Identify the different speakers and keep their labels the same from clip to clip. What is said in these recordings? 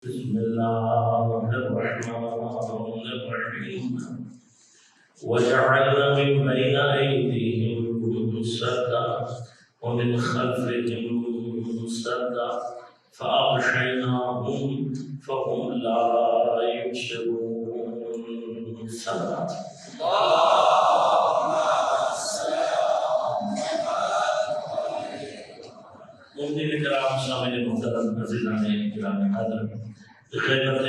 Speaker 1: بسم الله الرحمن الرحيم وجعلنا من بين أيديهم سدا ومن خلفهم سدا فأغشيناهم فهم لا يبصرون صدق مفتی کرام سامعین محترم عزیزان کرام قدر غیبت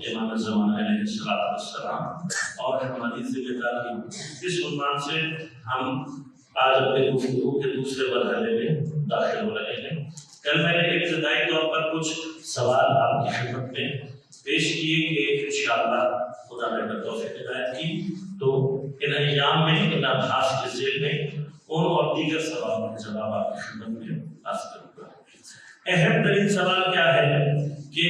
Speaker 1: امام زمان علیہ السلام اور حدیث بیداری اس عنوان سے ہم آج اپنی گفتگو کے دوسرے مرحلے میں داخل ہو رہے ہیں۔ کل میں نے ابتدائی طور پر کچھ سوال آپ کی خدمت میں پیش کیے کہ انشاءاللہ خدا نے توفیق ہدایت کی تو ان ایام میں ان ابحاث کے ذیل میں ان اور دیگر سوالوں کے جواب آپ کی خدمت میں حاصل کروں گا۔ اہم ترین سوال کیا ہے کہ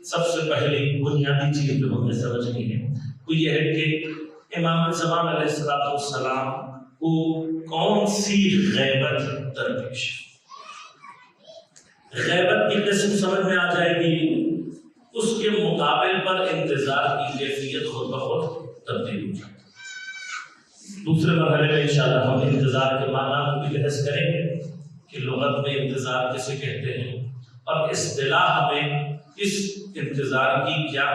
Speaker 1: سب سے پہلی بنیادی چیز جو ہمیں سمجھنی ہے وہ یہ ہے کہ امام زمان علیہ السلام کو کون سی غیبت درپیش ہے۔ غیبت کی قسم سمجھ میں آ جائے گی، اس کے مقابل پر انتظار کی کیفیت خود بخود تبدیل ہو جاتی ہے۔ دوسرے مرحلے میں انشاءاللہ ہم انتظار کے معنی کو بھی بحث کریں گے کہ لغت میں انتظار کسے کہتے ہیں اور اصطلاح میں اس انتظار کی کیا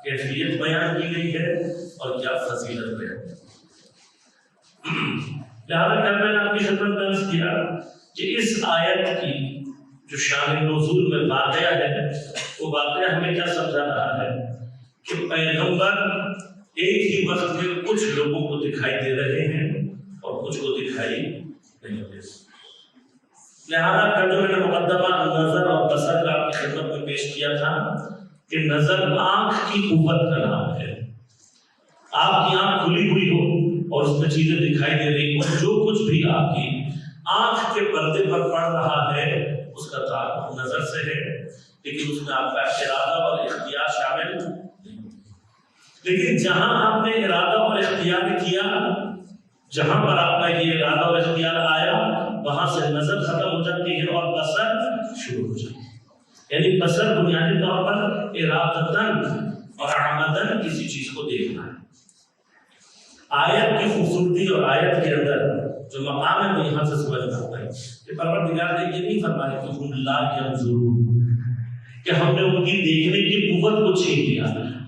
Speaker 1: کیفیت بیان کی گئی ہے اور کیا فضیلت بیان کی گئی ہے۔ لہذا کل میں نے آپ کی خدمت میں عرض کیا کہ اس آیت کی جو شان نزول میں واقعہ ہے وہ واقعہ ہمیں کیا سمجھا رہا ہے کہ پیغمبر ایک ہی وقت میں کچھ لوگوں کو دکھائی دے رہے ہیں اور کچھ کو دکھائی نہیں دے رہے۔ لہذا کل جو میں نے مقدمہ نظر اور بصر کا آپ کی خدمت میں پیش کیا تھا کہ نظر آنکھ کی قوت کا نام ہے۔ آپ کی آنکھ کھلی ہوئی ہو اور اس میں چیزیں دکھائی دے رہی ہوں، جو کچھ بھی آپ کی آنکھ کے پردے پر پڑ رہا ہے اس کا تعلق نظر سے ہے، لیکن اس میں آپ کا ارادہ اور اختیار شامل نہیں۔ لیکن جہاں آپ نے ارادہ اور اختیار کیا، جہاں پر آپ کا یہ ارادہ اور اختیار آیا وہاں سے نظر ختم ہو جاتی ہے اور بصر شروع ہو جاتی ہے۔ یعنی بصر بنیادی طور پر ارادتاً اور عمداً کسی چیز کو دیکھنا ہے۔ آیت کی خوبصورتی اور آیت کے اندر جو مقام ہے وہ یہاں سے سمجھنا ہوتا ہے کہ پروردگار نے یہ نہیں فرمایا کہ ہم لا ینظرون، کہ ہم نے ان کی دیکھنے کی قوت کو چھین لیا۔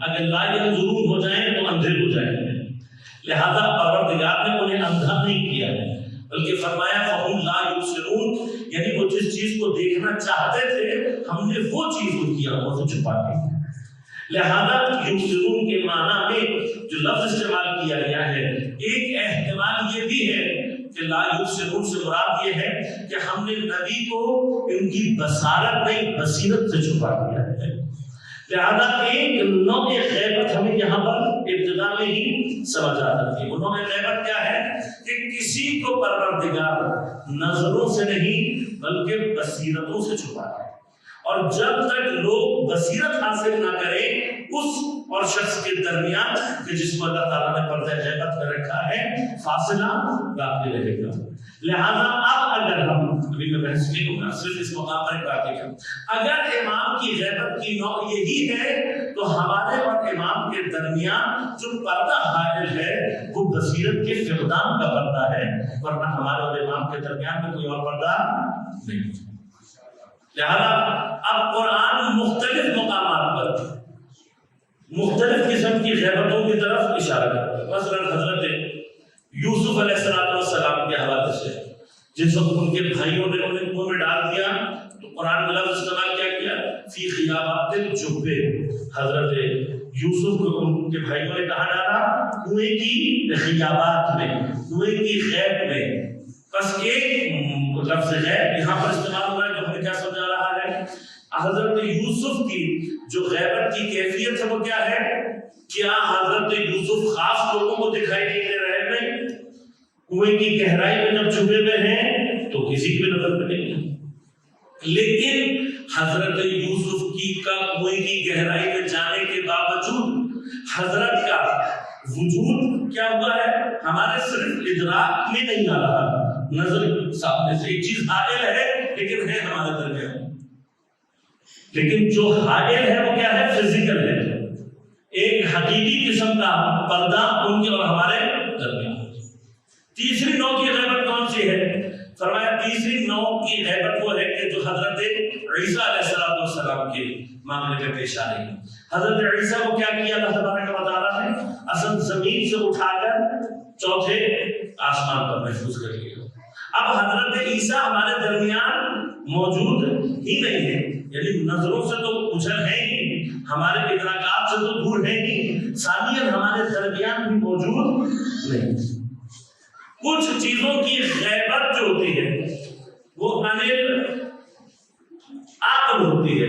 Speaker 1: اگر لا ینظرون ہو جائیں تو اندھے ہو جائیں گے، لہذا پروردگار نے انہیں اندھا نہیں کیا ہے بلکہ فرمایا فَهُمْ لَا يُبْصِرُونَ، یعنی وہ جس چیز کو دیکھنا چاہتے تھے ہم نے وہ چیز ان کی آنکھوں سے چھپا دی۔ لہذا یبصرون کے معنی میں جو لفظ استعمال کیا گیا ہے ایک احتمال یہ بھی ہے کہ لا یبصرون سے مراد یہ ہے کہ ہم نے نبی کو ان کی بصارت نہیں بصیرت سے چھپا دیا ہے۔ لہذا ایک نوع غیبت ہمیں یہاں پر ابتدا میں ہی سمجھ آ جاتی ہے۔ وہ نوع غیبت کیا ہے کہ کسی کو پروردگار نظروں سے نہیں بلکہ بصیرتوں سے چھپا ہے، اور جب تک لوگ بصیرت حاصل نہ کریں اس اور شخص کے درمیان کہ جس کو اللہ تعالیٰ نے پردہ غیبت میں رکھا ہے فاصلہ باقی رہے گا۔ لہذا اب اگر ہم ابھی میں بحث نہیں ہوگا، صرف اس مقام پر ایک بات ہے، اگر امام کی غیبت کی نوع یہی ہے تو ہمارے اور امام کے درمیان جو پردہ حائل ہے وہ بصیرت کے فقدان کا پردہ ہے، ورنہ ہمارے اور امام کے درمیان میں کوئی اور پردہ نہیں۔ لہذا اب قرآن مختلف مقامات پر مختلف قسم کی غیبتوں کی طرف اشارہ کرتا ہے۔ مثلا حضرت یوسف علیہ السلام کے حوالے سے جس وقت ان کے بھائیوں نے انہیں کنویں میں ڈال دیا تو قرآن میں لفظ استعمال کیا فی خیابات الجب، حضرت یوسف کو ان کے بھائیوں نے کہاں ڈالا؟ کنویں کی خیابات میں، کنویں کی غیب میں۔ بس ایک لفظ غیب یہاں پر استعمال ہوا ہے جو ہمیں کیا سمجھا رہا ہے؟ حضرت یوسف کی جو غیبت کی کیفیت ہے وہ کیا ہے؟ کیا حضرت یوسف خاص لوگوں کو دکھائی نہیں دے رہے ہیں؟ کنویں کی گہرائی میں جب چھپے ہوئے ہیں تو کسی کی نظر میں نہیں ہے، لیکن حضرت یوسف کی کا کنویں کی گہرائی میں جانے کے باوجود حضرت کا وجود کیا ہوا ہے؟ ہمارے صرف ادراک میں نہیں آ رہا، نظر سامنے سے ایک چیز حائل ہے لیکن ہے ہمارے درمیان۔ لیکن جو حائل ہے وہ کیا ہے؟ فزیکل ہے، ایک حقیقی قسم کا پردہ ان کے اور ہمارے درمیان۔ تیسری نوع کی غیبت کون سی ہے؟ فرمایا تیسری نوع کی غیبت وہ ہے کہ جو حضرت عیسیٰ علیہ السلام کے معاملے میں پیش آ رہی ہے۔ حضرت عیسیٰ کو کیا کیا اللہ تبارک و تعالیٰ نے؟ اصل زمین سے اٹھا کر چوتھے آسمان پر محفوظ کر لیا۔ اب حضرت عیسیٰ ہمارے درمیان موجود ہی نہیں ہے، یعنی نظروں سے تو اجھل ہے ہی، ہمارے ادراکات سے تو دور ہے ہی، ثانیاً ہمارے درمیان بھی موجود نہیں۔ کچھ چیزوں کی غیبت جو ہوتی ہے وہ انل عقل ہوتی ہے،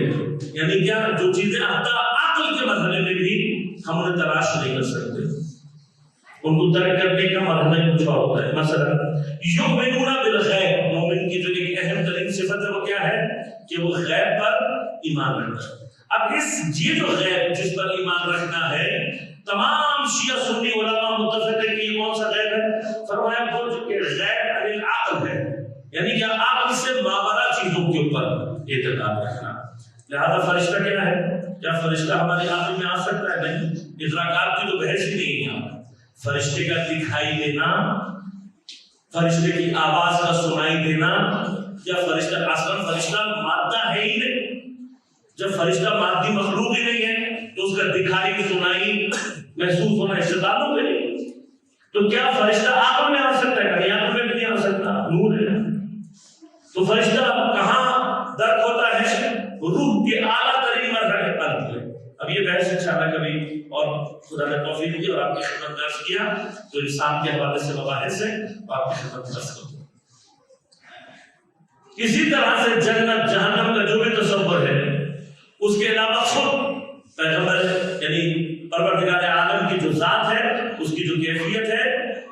Speaker 1: یعنی کیا؟ جو چیزیں حتی عقل کے مرحلے میں بھی ہم انہیں تلاش نہیں کر سکتے، ان کو درک کرنے کا مرحلہ کچھ اور ہوتا ہے۔ مثلا یؤمنون بالغیب، مومن کی جو ایک اہم ترین صفت ہے وہ کیا ہے؟ کہ وہ غیب پر ایمان رکھتا ہے۔ اب یہ جو غیب جس پر ایمان رکھنا ہے، تمام شیعہ سنی علماء متفق ہے کہ یہ کون سا غیب ہے؟ فرمایا وہ جو کہ غیب عن العقل ہے، یعنی کہ عقل سے ماورا چیزوں کے اوپر اعتقاد رکھنا۔ لہذا فرشتہ کیا ہے؟ کیا فرشتہ ہماری عقل میں آ سکتا ہے؟ نہیں، ادراکات کی تو بحث ہی نہیں ہے۔ فرشتے کا دکھائی دینا، فرشتے کی آواز کا سنائی دینا، یا فرشتہ اصلا فرشتہ مادہ ہے ہی نہیں۔ جب فرشتہ مادی مخلوق ہی نہیں ہے تو اس کا دکھائی سنائی محسوس ہونا اس سے تعلق ہے۔ تو کیا فرشتہ عقل میں آ سکتا ہے؟ کہیں عقل میں بھی نہیں آ سکتا، نور ہے۔ تو فرشتہ کہاں درک ہوتا ہے؟ روح کے اعلیٰ ترین مرحلے قلب میں۔ اب یہ بحث انشاءاللہ کبھی اور خدا نے توفیق دی اور آپ کی خدمت میں عرض کیا تو انسان کے حوالے سے مباحث ہے، آپ کی خدمت میں عرض کروں۔ اسی طرح سے جنت جہنم کا جو بھی تصور ہے، اس کے علاوہ خود پیغمبر یعنی پروردگار عالم کی جو ذات ہے، اس کی جو کیفیت ہے،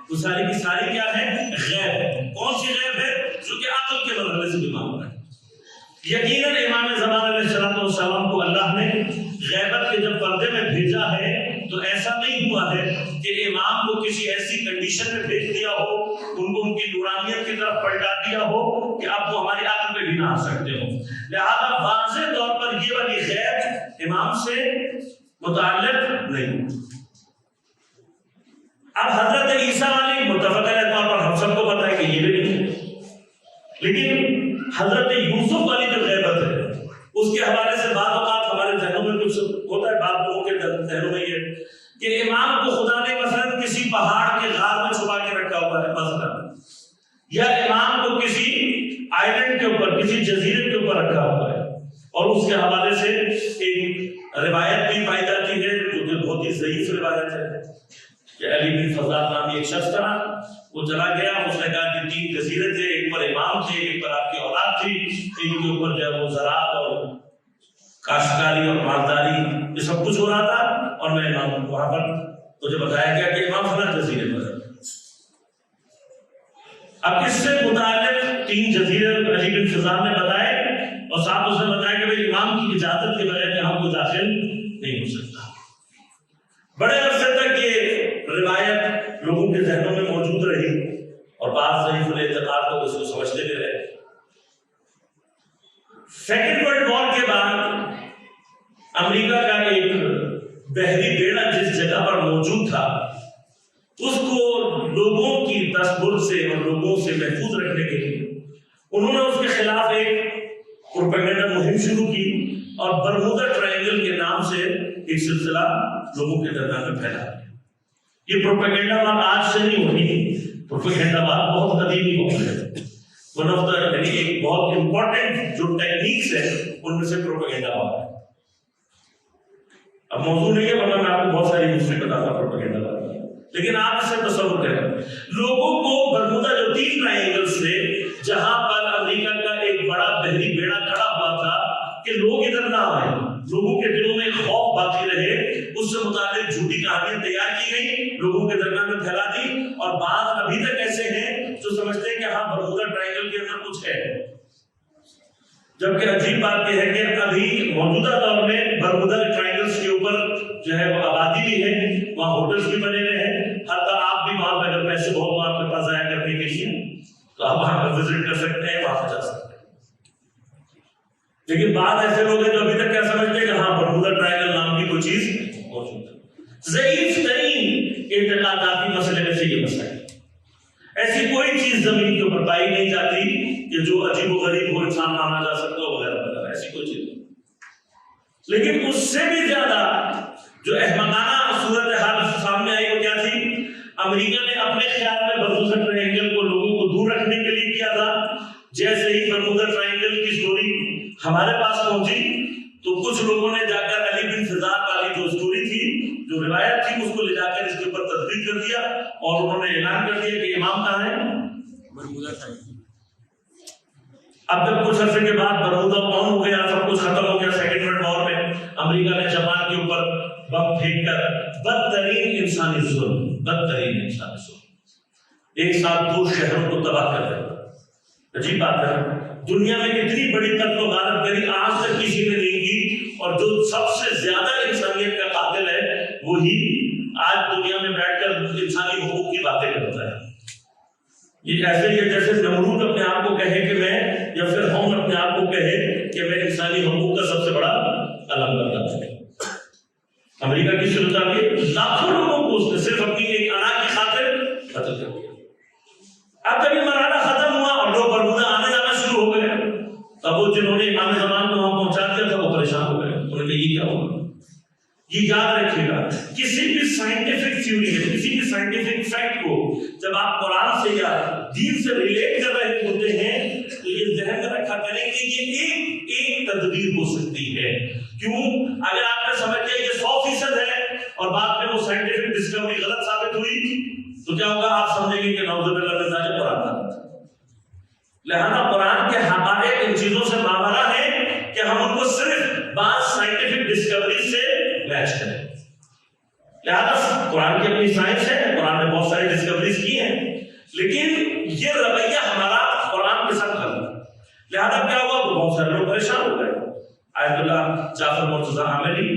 Speaker 1: وہ ساری کی ساری کیا ہے؟ غیب ہے۔ کون سی غیب ہے؟ جو کہ عقل کے مرحلے سے بھی معلوم ہے۔ یقیناً امام زمان علیہ السلام کو اللہ نے غیبت کے جب پردے میں بھیجا ہے تو ایسا نہیں ہوا ہے کہ امام کو کسی ایسی کنڈیشن میں بھیج دیا ہو، ان کو ان کی نورانیت کی طرف پلٹا دیا ہو کہ اب وہ ہماری عقل میں بھی نہ آ سکتے ہو۔ لہذا واضح طور پر یہ والی غیب امام سے متعلق نہیں۔ اب حضرت عیسیٰ والی متفق علیہ طور پر ہم سب کو پتا ہے کہ یہ بھی نہیں ہے، لیکن حضرت یوسف والی جو غیبت ہے اس کے حوالے سے بعض اوقات ہمارے ذہنوں میں کچھ ہوتا ہے، بعض لوگوں کے ذہنوں میں یہ کہ امام کو خدا نے مثلا کسی پہاڑ کے غار میں چھپا کے رکھا ہوا ہے مثلا، یا امام کو کسی آئلینڈ کے اوپر، کسی جزیرے کے اوپر رکھا ہوا ہے، اور اس کے حوالے سے ایک روایت بھی پائی جاتی ہے جو کہ بہت ہی ضعیف روایت ہے کہ علی بن فضال نامی ایک شخص تھا، وہ چلا گیا، اس نے کہا کہ 3 جزیرے تھے، ایک پر امام تھے، ایک پر آپ کی اولاد تھی، ایک کے اوپر جو ہے وہ زراعت اور کاشتکاری اور مالداری یہ سب کچھ ہو رہا تھا، اور میں امام وہاں پر مجھے بتایا گیا کہ امام فلاں جزیرے پر ہے۔ اب اس سے متعلق 3 جزیرے علی بن فضال نے بتائے، اور ساتھ اس نے بتایا کہ بھائی امام کی اجازت کے بغیر یہاں کوئی داخل نہیں ہو سکتا۔ بڑے عرصے تک یہ روایت لوگوں کے ذہنوں میں موجود رہی اور بعض ضعیف الاعتقاد لوگ اس کو سمجھتے بھی رہے۔ سیکنڈ ورلڈ وار کے بعد امریکہ کا ایک بحری بیڑا جس جگہ پر موجود تھا، اس کو لوگوں کی تصور سے اور لوگوں سے محفوظ رکھنے کے لیے انہوں نے اس کے خلاف ایک پروپیگنڈا مہم شروع کی، اور برمودا ٹرائنگل کے نام سے ایک سلسلہ لوگوں کے درمیان میں پھیلا۔ یہ پروپیگنڈا بات آج سے نہیں ہوئی، پروپیگنڈا بات بہت قدیمی ہو گئی ہے۔ ون آف دا یعنی ایک بہت امپورٹنٹ جو ٹیکنیکس ہے ان میں سے پروپیگنڈا بات ہے۔ اب موضوع نہیں ہے ورنہ میں آپ کو بہت ساری ہسٹری بتاتا پروپیگنڈا بات، لیکن آپ اسے تصور کریں، لوگوں کو برمودا جو 3 ٹرائنگلز تھے جہاں پر امریکہ کا ایک بڑا بحری بیڑا کھڑا ہوا تھا کہ لوگ ادھر نہ آئے، لوگوں کے دلوں میں خوف باقی رہے، اس سے متعلق جھوٹی کہانیاں تیار کی گئی، لوگوں کے درمیان میں پھیلا دی، اور بعض ابھی تک ایسے ہیں جو سمجھتے ہیں کہ ہاں برمودا ٹرائنگل کے اندر کچھ ہے، جبکہ عجیب بات یہ ہے کہ ابھی موجودہ دور میں برمودا ٹرائنگلز کے اوپر جو ہے وہ آبادی بھی ہے، وہاں ہوٹلز بھی بنے ہوئے ہیں، حتیٰ آپ بھی وہاں پہ اگر پیسے بہت آپ کے پاس ضائع کرنے کے لیے تو آپ وہاں پر وزٹ کر سکتے ہیں، وہاں پہ جا سکتے ہیں۔ لیکن بعض ایسے لوگ ہیں جو ابھی تک ضعیف ترین اعتقاداتی مسئلے میں سے یہ مسئلہ ہے. ایسی کوئی چیز زمین کے اوپر پائی نہیں جاتی کہ جو عجیب و غریب ہو انسان مانا جا سکتا ہو وغیرہ وغیرہ، ایسی کوئی چیز نہیں. لیکن اس سے بھی زیادہ جو احمقانہ صورتحال سامنے آئی وہ کیا تھی؟ امریکہ نے اپنے خیال میں برمودا ٹرائنگل کو لوگوں کو دور رکھنے کے لیے کیا تھا. جیسے ہی برمودا ٹرائنگل کی سٹوری ہمارے پاس پہنچی تو کچھ لوگوں نے جا کر علی بن فضال والی جو سٹوری تھی، جو روایت تھی، اس کو لے جا کر اس کے اوپر تدقیق کر دیا اور انہوں نے اعلان کر دیا کہ امام کہاں ہے؟ Bermuda triangle. اب جب کچھ عرصے کے بعد برمودا کون ہو گیا، سب کچھ ختم ہو گیا. سیکنڈ ورلڈ وار میں امریکہ نے جاپان کے اوپر بم پھینک کر بدترین انسانی ظلم ایک ساتھ 2 شہروں کو تباہ کر دیا. عجیب بات ہے، دنیا میں اتنی بڑی قتل و غارت کری آج تک کسی نے نہیں کی، اور جو سب سے زیادہ انسانیت کا قاتل ہے وہی آج دنیا میں بیٹھ کر انسانی حقوق کی باتیں کرتا ہے. یہ ایسے ہی ہے جیسے نمرود اپنے آپ کو کہے کہ میں، یا پھر ہم اپنے آپ کو کہے کہ میں انسانی حقوق کا سب سے بڑا علم بنتا ہوں. امریکہ کی صورت میں لاکھوں لوگوں کو اس نے صرف اپنی ایک انا کی خاطر قتل کر دیا. اب جب یہ مرحلہ ختم ہوا اور لوگ برمودا آنے جانا شروع ہو گئے، تب وہ جنہوں نے امام زمان کو وہاں پہنچا دیا تھا وہ پریشان ہو گئے. انہوں نے کہا یہ کیا ہوگا؟ یہ یاد رکھیے گا، کسی بھی سائنٹیفک تھیوری ہے، کسی بھی سائنٹیفک فیکٹ کو جب آپ قرآن سے یا دین سے ریلیٹ کر رہے ہوتے ہیں تو یہ ذہن میں رکھا کریں کہ یہ ایک تدبیر ہو سکتی ہے. کیوں؟ اگر آپ نے سمجھ لیا یہ 100% ہے اور بعد میں وہ سائنٹیفک ڈسکوری غلط ثابت ہوئی تو کیا ہوگا؟ آپ سمجھیں گے کہ نعوذ باللہ من ذالک قرآن غلط ہے. لہذا قرآن کے حقائق ان چیزوں سے ماورا ہے کہ ہم ان کو صرف بعض سائنٹیفک ڈسکوری سے میچ کریں. لہذا قرآن کی اپنی سائنس ہے، قرآن نے بہت ساری ڈسکوریز کی ہیں، لیکن یہ رویہ ہمارا قرآن کے ساتھ غلط ہے. لہذا کیا ہوا؟ بہت سارے لوگ پریشان ہو گئے. آیت اللہ جعفر مرتضی عامری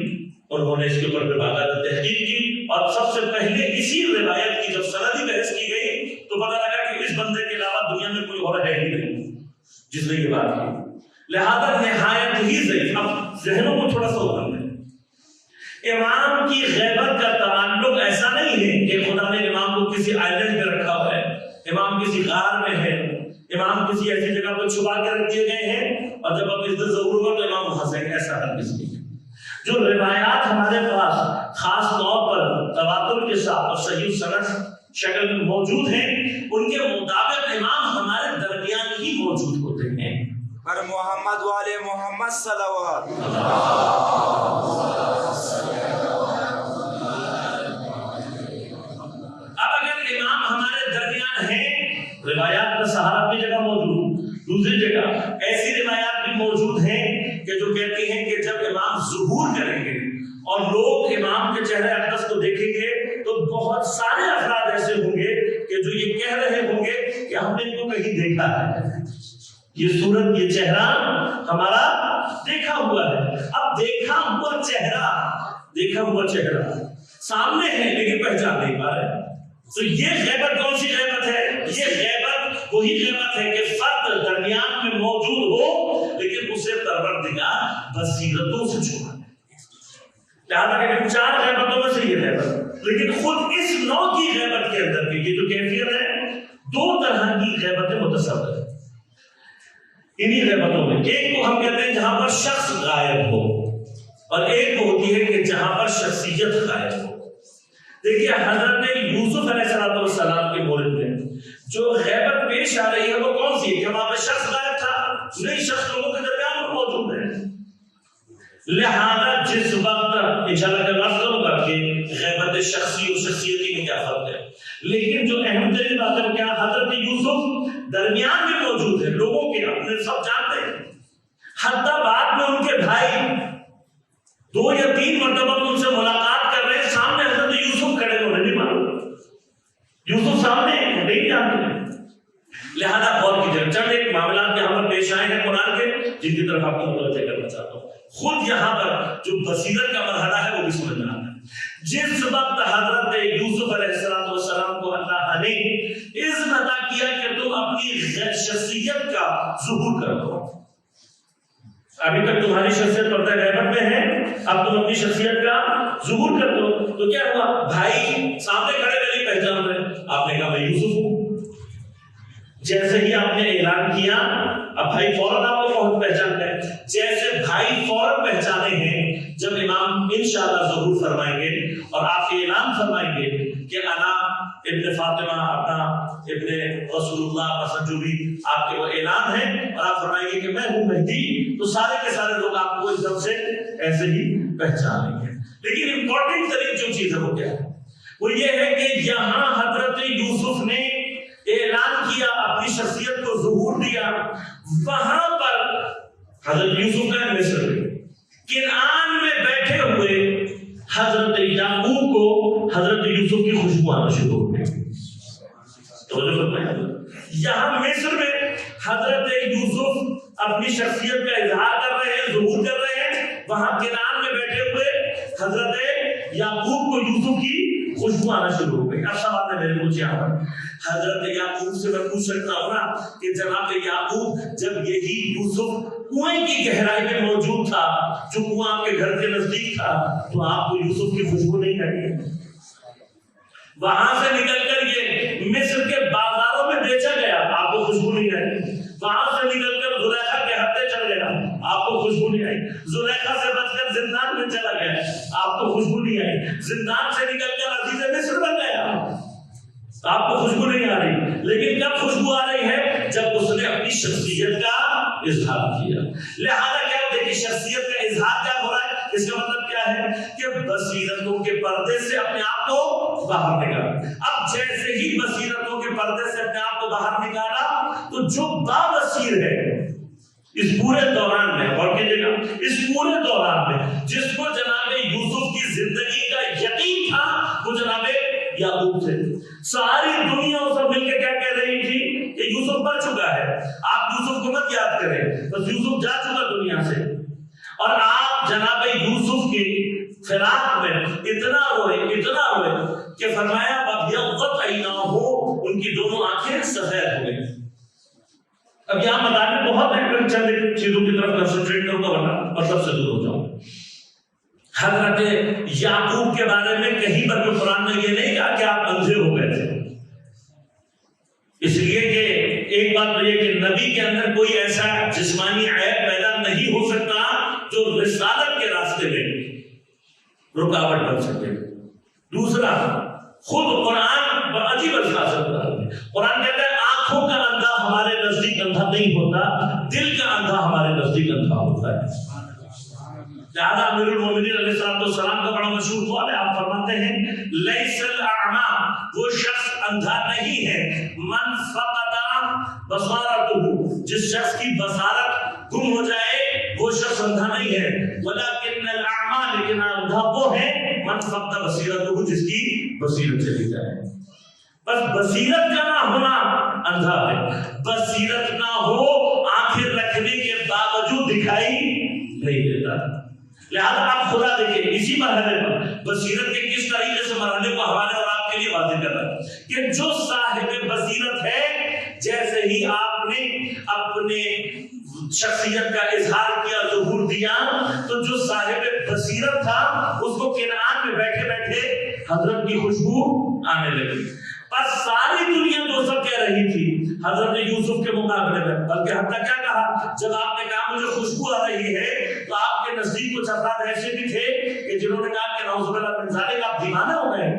Speaker 1: انہوں نے اس کے اوپر باقاعدہ تحقیق کی اور سب سے پہلے اسی روایت کی جب سندی بحث کی گئی تو پتہ لگا کہ اس بندے کے علاوہ دنیا میں کوئی اور ہے ہی نہیں جس نے یہ بات کی. لہذا نہایت ہی ضعیف. اب ذہنوں کو تھوڑا سا ابھر لیں. امام کی غیبت کا تعلق ایسا نہیں ہے کہ خدا نے امام کو کسی آئلینڈ میں رکھا ہوا ہے، امام کسی غار میں ہے، امام کسی ایسی جگہ پر چھپا کے رکھ دیے گئے ہیں اور جب اب اس دن ضرور ہو تو امام وہاں سے. ایسا ہرگز نہیں ہے. جو روایات ہمارے پاس خاص طور پر تواتر کے ساتھ اور صحیح سند شکل میں موجود ہیں ان کے مطابق امام ہمارے درمیان ہی موجود ہوتے ہیں.
Speaker 2: پر محمد والے محمد صلوات.
Speaker 1: اب اگر امام ہمارے درمیان ہیں، روایات کا سہارا اپنی جگہ موجود، دوسری جگہ ایسی روایات بھی موجود ہیں کہ جو کہتی ہیں کہ جب امام ظہور کریں گے اور لوگ امام کے چہرے اقدس کو دیکھیں گے تو بہت سارے افراد ایسے ہوں گے کہ جو یہ کہہ رہے ہوں گے کہ ہم نے ان کو کہیں دیکھا ہے، یہ صورت، یہ چہرہ ہمارا دیکھا ہوا ہے. اب دیکھا ہوا چہرہ سامنے ہے لیکن پہچان نہیں پا رہے. تو یہ غیبت کون سی غیبت ہے؟ یہ غیبت وہی غیبت ہے کہ فرد درمیان میں موجود ہو لیکن اسے پروردگار بصیرتوں سے چھپا دے. لہٰذا کہ 4 غیبتوں میں سے یہ غیبت، لیکن خود اس نوع کی غیبت کے اندر بھی یہ جو کیفیت ہے 2 طرح کی غیبتیں متصور ہیں. انہی غیبتوں میں ایک کو ہم کہتے ہیں جہاں پر شخص غائب ہو اور ایک کو ہوتی ہے کہ جہاں پر شخصیت غائب ہو. دیکھیے حضرت یوسف علیہ السلام کے مورد میں جو غیبت پیش آ رہی ہے وہ کون سی ہے؟ کہ وہاں پر شخص غائب تھا؟ نہیں، شخص لوگوں کے درمیان میں موجود ہے. لہذا جس وقت انشاءاللہ کا لفظ ہوگا کہ غیبت شخصی اور شخصیتی میں کیا فرق ہے، لیکن جو اہم ترین بات ہے وہ کیا؟ حضرت یوسف درمیان میں موجود ہے، لوگوں کے اپنے سب جانتے ہیں. حتیٰ بعد میں ان کے بھائی 2 یا 3 مرتبہ ان سے ملاقات کر رہے ہیں، سامنے حضرت یوسف کھڑے، انہیں نہیں معلوم یوسف سامنے نہیں جانتے. لہذا غور کیجیے. چند ایک معاملات یہاں پر پیش آئے ہیں قرآن کے جن کی طرف آپ کو متوجہ کرنا چاہتا ہوں. خود یہاں پر جو بصیرت کا مرحلہ ہے وہ بھی سمجھ میں آتا ہے. جس وقت حضرت یوسف علیہ السلام کو اللہ نے اذن عطا کیا کہ تم اپنی شخصیت کا ظہور کر دو، ابھی تک تمہاری شخصیت پردہ غیبت میں ہے، اب تم اپنی شخصیت کا ظہور کر دو. تو کیا ہوا؟ بھائی سامنے کھڑے میں نہیں پہچان رہے، آپ نے کہا میں یوسف ہوں۔ جیسے ہی آپ نے اعلان کیا اب بھائی فوراً آپ کو پہچان گئے۔ جیسے بھائی فوراً پہچانے ہیں، جب امام انشاءاللہ ظہور فرمائیں گے اور آپ اعلان فرمائیں گے کہ انا ابن فاطمہ اپنا ابن رسول اللہ مثلا جو بھی آپ کے وہ اعلان ہے، اور آپ فرمائیں گے کہ میں ہوں مہدی، تو سارے کے سارے لوگ آپ کو ایک دم سے ایسے ہی پہچان لیں گے۔ لیکن امپورٹنٹ ترین جو چیز ہے وہ کیا ہے؟ وہ یہ ہے کہ یہاں حضرت یوسف نے اعلان کیا، اپنی شخصیت کو ظہور دیا، وہاں پر حضرت یوسف کا مصر میں کنعان میں بیٹھے ہوئے حضرت یعقوب کو حضرت یوسف کی خوشبو آنا شروع ہو گئی۔ یہاں مصر میں حضرت یوسف اپنی شخصیت کا اظہار کر رہے ہیں، ظہور کر رہے ہیں، وہاں کنعان میں بیٹھے ہوئے حضرت یعقوب کو یوسف کی خوشبو آنا شروع ہو گئی۔ اب سوال ہے میرے مجھے یہاں پر حضرت یعقوب سے میں پوچھ سکتا ہوں نا کہ جناب یعقوب جب یہی یوسف کنویں کی گہرائی میں موجود تھا، جو کنواں آپ کے گھر کے نزدیک تھا، تو آپ کو یوسف کی خوشبو نہیں آئی؟ وہاں سے نکل کر یہ مصر کے بازاروں میں بیچا گیا، آپ کو خوشبو نہیں آئی۔ وہاں سے نکل کر زلیخا کے ہتھے چڑھ گیا، آپ کو خوشبو نہیں آئی۔ زلیخا سے بچ کر زندان میں چلا گیا، آپ کو خوشبو نہیں آئی۔ زندان سے نکل کر عزیز مصر بن گیا، آپ کو خوشبو نہیں آ رہی۔ لیکن کب خوشبو آ رہی ہے؟ جب اس نے اپنی شخصیت کا اظہار کیا۔ لہذا کیا ہوتا ہے کہ شخصیت کا اظہار کیا ہو رہا ہے؟ اس کا مطلب کیا ہے کہ بصیرتوں کے پردے سے اپنے آپ کو باہر نکالا۔ اب جیسے ہی بصیرتوں کے پردے سے اپنے آپ کو باہر نکالا تو جو بابصیر ہے اس پورے دوران میں، اور کہیے گا اس پورے دوران میں جس کو جناب یوسف کی زندگی کا یقین تھا، وہ جناب یعقوب تھے۔ ساری دنیا سب مل کے کیا کہہ رہی تھی کہ یوسف مر چکا ہے، آپ یوسف کو مت یاد کریں، بس یوسف جا چکا دنیا سے۔ اور آپ جناب یوسف کے فراق میں اتنا روئے کہ فرمایا وَابْيَضَّتْ عَيْنَاهُ، ان کی دونوں آنکھیں سفید ہو گئی۔ اب یہاں بتانے بہت ہے، چند چیزوں کی طرف کنسنٹریٹ کروں گا ورنہ مطلب سے دور ہو جاؤں۔ حضرت یعقوب کے بارے میں کہیں پر بھی قرآن نے یہ نہیں کہا کہ آپ اندھے ہو گئے تھے، اس لیے کہ ایک بات تو یہ کہ نبی کے اندر کوئی ایسا جسمانی عیب پیدا نہیں ہو سکتا جو رسالت کے راستے میں رکاوٹ بن سکے۔ دوسرا، خود قرآن عجیب الفاظ ہے، قرآن کہتا ہے آنکھوں کا اندھا ہمارے نزدیک اندھا نہیں ہوتا، دل کا اندھا ہمارے نزدیک اندھا ہوتا ہے۔ لہذا امیر المومنین علیہ السلام کا بڑا مشہور قول ہے، آپ فرماتے ہیں لیس الاعمى، وہ شخص اندھا نہیں ہے، من فقد بصارته، جس شخص کی بصارت گم ہو جائے وہ شخص اندھا نہیں ہے، ولکن الاعمى، لیکن اندھا وہ ہے من فقد بصیرته، جس کی بصیرت چلی جائے۔ بس بصیرت کا نہ ہونا اندھا ہے، بصیرت نہ ہو آنکھیں رکھنے کے باوجود دکھائی نہیں دیتا۔ لہذا آپ خدا دیکھیں اسی مرحلے پر بصیرت کے کس طریقے سے مرحلے کو ہمارے اور آپ کے لیے واضح کر رہا ہے کہ جو صاحب بصیرت ہے، جیسے ہی آپ نے اپنے شخصیت کا اظہار کیا، ظہور دیا، تو جو صاحب بصیرت تھا اس کو کنعان میں بیٹھے بیٹھے حضرت کی خوشبو آنے لگی۔ بس ساری دنیا جو سب کہہ رہی تھی حضرت یوسف کے مقابلے میں، بلکہ حتیٰ کیا کہا، جب آپ نے کہا مجھے خوشبو آ رہی ہے، تو آپ کے نزدیک کچھ افراد ایسے بھی تھے کہ جنہوں نے کہا کہ نعوذ باللہ من ذالک، آپ دیوانے ہو گئے،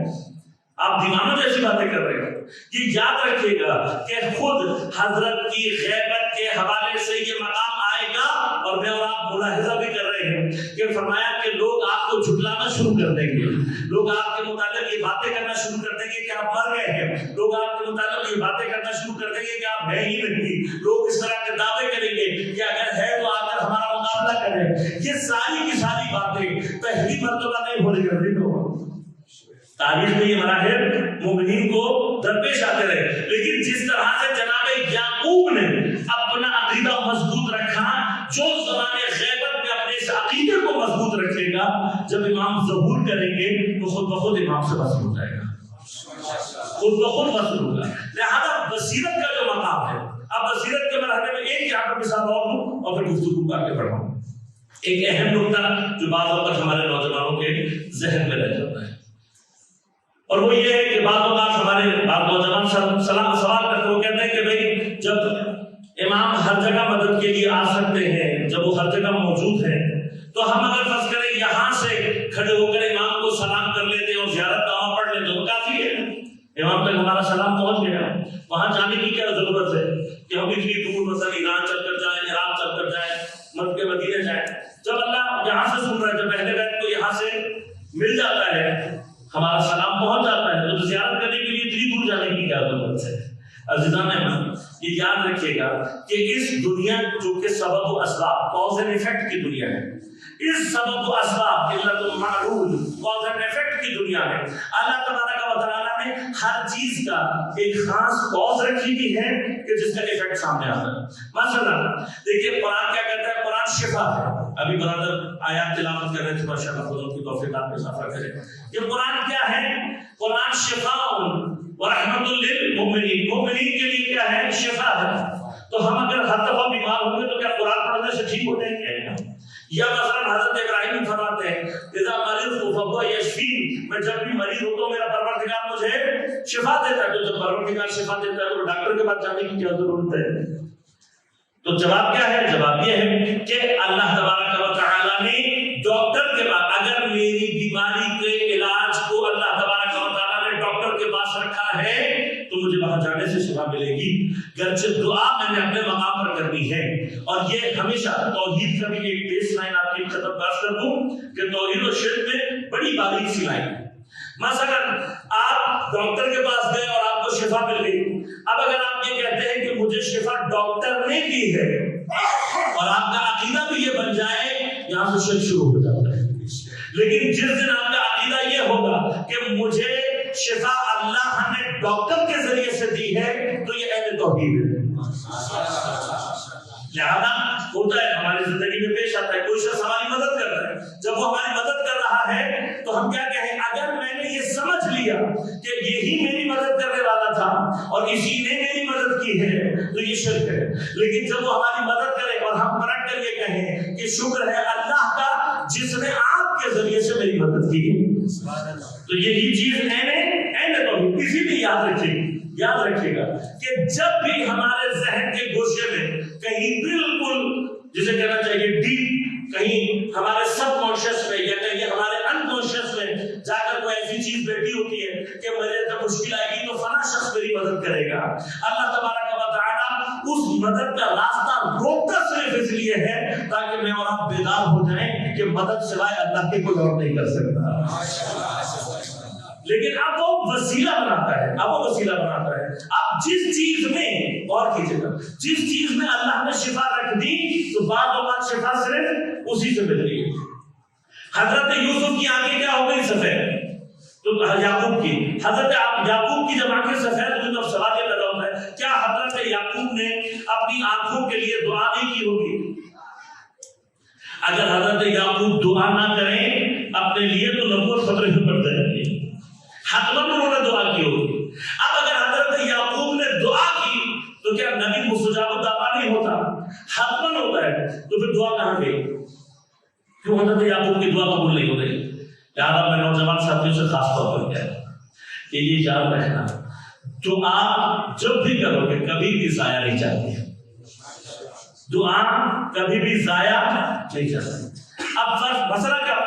Speaker 1: آپ دیوانوں جیسی باتیں کر رہے ہیں۔ یہ یاد رکھیے گا کہ خود حضرت کی غیبت کے حوالے سے یہ مقام آئے گا، اور میں اور آپ ملاحظہ بھی کر رہے ہیں کہ فرمایا کہ لوگ آپ کو جھٹلانا شروع کر دیں گے، لوگ آپ کے متعلق یہ باتیں کرنا شروع کر دیں گے کہ آپ مر گئے ہیں، لوگ آپ کے متعلق یہ باتیں کرنا شروع کر دیں گے کہ آپ ہیں ہی نہیں، لوگ اس طرح کے دعوے کریں گے کہ اگر ہے تو آ کر ہمارا مقابلہ کریں۔ یہ ساری کی ساری باتیں پہلی مرتبہ نہیں ہو رہی ہے، تاریخ میں یہ مراحل مومنین کو درپیش آتے رہے، لیکن جس طرح سے جناب یعقوب نے اپنا عقیدہ مضبوط رکھا، جو زمانے غیبت میں اپنے اس عقیدے کو مضبوط رکھے گا، جب امام ظہور کریں گے تو خود بخود امام سے وصل ہو جائے گا، خود بخود وصل ہوگا۔ لہذا بصیرت کا جو مقام ہے، اب بصیرت کے مرحلے میں ایک یہاں پر مثال اور دوں اور پھر گفتگو کر کے پڑھاؤں۔ ایک اہم نقطہ جو بعض وقت ہمارے نوجوانوں کے ذہن میں رہ جاتا ہے، اور وہ یہ ہے کہ بعض اوقات ہمارے بعض نوجوان سوال کرتے وہ کہتے ہیں کہ بھائی جب امام ہر جگہ مدد کے لیے آ سکتے ہیں، جب وہ ہر جگہ موجود ہیں، تو ہم اگر فرض کریں یہاں سے کھڑے ہو کر امام کو سلام کر لیتے ہیں اور زیارت نامہ پڑھ لیتے تو کافی ہے، امام تک ہمارا سلام پہنچ گیا، وہاں جانے کی کیا ضرورت ہے کہ ہم اتنی دور مثلا ایران چل کر جائیں، عراق چل کر جائیں، مکہ مدینے جائیں؟ جب اللہ یہاں سے سن رہا ہے، جب اہل بیت کو یہاں سے مل جاتا ہے، ہمارا سلام پہنچ جاتا ہے، تو زیارت کرنے کے لیے اتنی دور جانے کی کیا ضرورت ہے؟ عزیزان امان، یہ یاد رکھیے گا کہ اس دنیا جو کہ سبب و اسباب کاز اینڈ ایفیکٹ کی دنیا ہے، اس سبب و اسباب علت و معلول کاز اینڈ ایفیکٹ کی دنیا ہے، اللہ تبارک و تعالیٰ نے ہر چیز کا ایک خاص کاز رکھی بھی ہے کہ جس کا ایفیکٹ سامنے آتا ہے۔ مثلا دیکھیے قرآن کیا کہتا ہے؟ قرآن شفا ہے۔ ابھی برادر آیات تلاوت کر رہے تھے، ماشاءاللہ خدا کی توفیق آپ پہ اضافہ کرے۔ یہ قرآن کیا ہے؟ قرآن شفاء ورحمۃ للمؤمنین، مومنین کے لیے کیا ہے؟ شفا ہے۔ تو ہم اگر ہر دفعہ بیمار ہوں گے تو کیا قرآن پڑھنے سے ٹھیک ہو جائیں گے؟ یا مثلا حضرت ابراہیم فرماتے ہیں اذا مرضت فهو یشفین، میں جب بھی مریض ہوتا ہوں میرا پروردگار مجھے شفا دیتا ہے۔ تو جب پروردگار شفا دیتا ہے تو ڈاکٹر کے پاس جانے کی کیا ضرورت ہے؟ تو جواب کیا ہے؟ جواب یہ ہے کہ اللہ تبارک و تعالیٰ نے ڈاکٹر کے پاس، اگر میری بیماری کے علاج کو اللہ تبارک و تعالیٰ نے ڈاکٹر کے پاس رکھا ہے تو مجھے وہاں جانے سے شفا ملے گی، گرچہ دعا میں نے اپنے مقام پر کرنی ہے۔ اور یہ ہمیشہ توحید کا بھی ایک بیس لائن آپ کی خدمت پیش کر دوں کہ توحید و شرک میں بڑی باریک سی لائن ہے۔ مثلا آپ ڈاکٹر کے پاس گئے اور آپ کو شفا مل گئی، اب اگر آپ یہ کہتے ہیں کہ مجھے شفا ڈاکٹر نے کی ہے اور آپ کا عقیدہ بھی یہ بن جائے، یہاں سے شرک شروع ہو جاتا ہے۔ لیکن جس دن آپ کا عقیدہ یہ ہوگا کہ مجھے شفا اللہ نے ڈاکٹر کے ذریعے سے دی ہے، تو یہ اہل توحید ہے۔ لہذا ہوتا ہے ہماری زندگی میں پیش آتا ہے، کوئی شخص ہماری مدد کر رہا ہے، جب وہ ہماری مدد کر رہا ہے تو ہم کیا کہیں؟ اگر میں نے یہ سمجھ لیا کہ یہی میری مدد کرنے والا تھا اور اسی نے میری مدد کی ہے تو یہ شرک ہے۔ لیکن جب وہ ہماری مدد کرے اور ہم پلٹ کر یہ کہیں کہ شکر ہے اللہ کا جس نے آپ کے ذریعے سے میری مدد کی، تو یہی چیز اسی لیے یاد رکھیے گا کہ جب بھی ہمارے ذہن کے گوشے میں کہیں بالکل جسے کہنا چاہیے ڈیپ، کہیں ہمارے سب کانشیس میں یا کہیں ہمارے ان کانشیس میں جا کر کوئی ایسی چیز بیٹھی ہوتی ہے کہ مجھے جب مشکل آئے گی تو فلاں شخص میری مدد کرے گا، اللہ تبارک و تعالیٰ اس مدد کا راستہ روکتا صرف اس لیے ہے تاکہ میں اور آپ بیدار ہو جائیں کہ مدد سوائے اللہ کے کوئی اور نہیں کر سکتا۔ لیکن اب وہ وسیلہ بناتا ہے، اب جس چیز میں غور کیجیے گا، جس چیز میں اللہ نے شفا رکھ دی تو بعد اوقات شفا صرف اسی سے مل رہی ہے۔ حضرت یوسف کی آنکھیں کیا ہو گئی؟ سفید۔ تو یعقوب کی، حضرت یعقوب کی جب آنکھیں سفید ہوئی تو سوال یہ پیدا ہوتا ہے کیا حضرت یعقوب نے اپنی آنکھوں کے لیے دعا نہیں کی ہوگی؟ اگر حضرت یعقوب دعا نہ کریں اپنے لیے تو نبوت خطرے میں پڑ جائے گی، حتماً انہوں نے دعا کی ہوگی۔ اب اگر حضرت یعقوب نے دعا کی تو کیا نبی مستجاب الدعویٰ نہیں ہوتا؟ حتماً ہوتا ہے، تو پھر دعا کہاں گئی؟ کیوں حضرت یعقوب کی دعا قبول نہیں ہو رہی؟ لہٰذا میں نوجوان ساتھیوں سے خاص طور پر کہہ رہا ہوں کہ یہ یاد رکھنا، دعا جب بھی کرو گے کبھی بھی ضائع نہیں جاتی، دعا کبھی بھی ضائع نہیں جاتی۔ اب مسئلہ کیا؟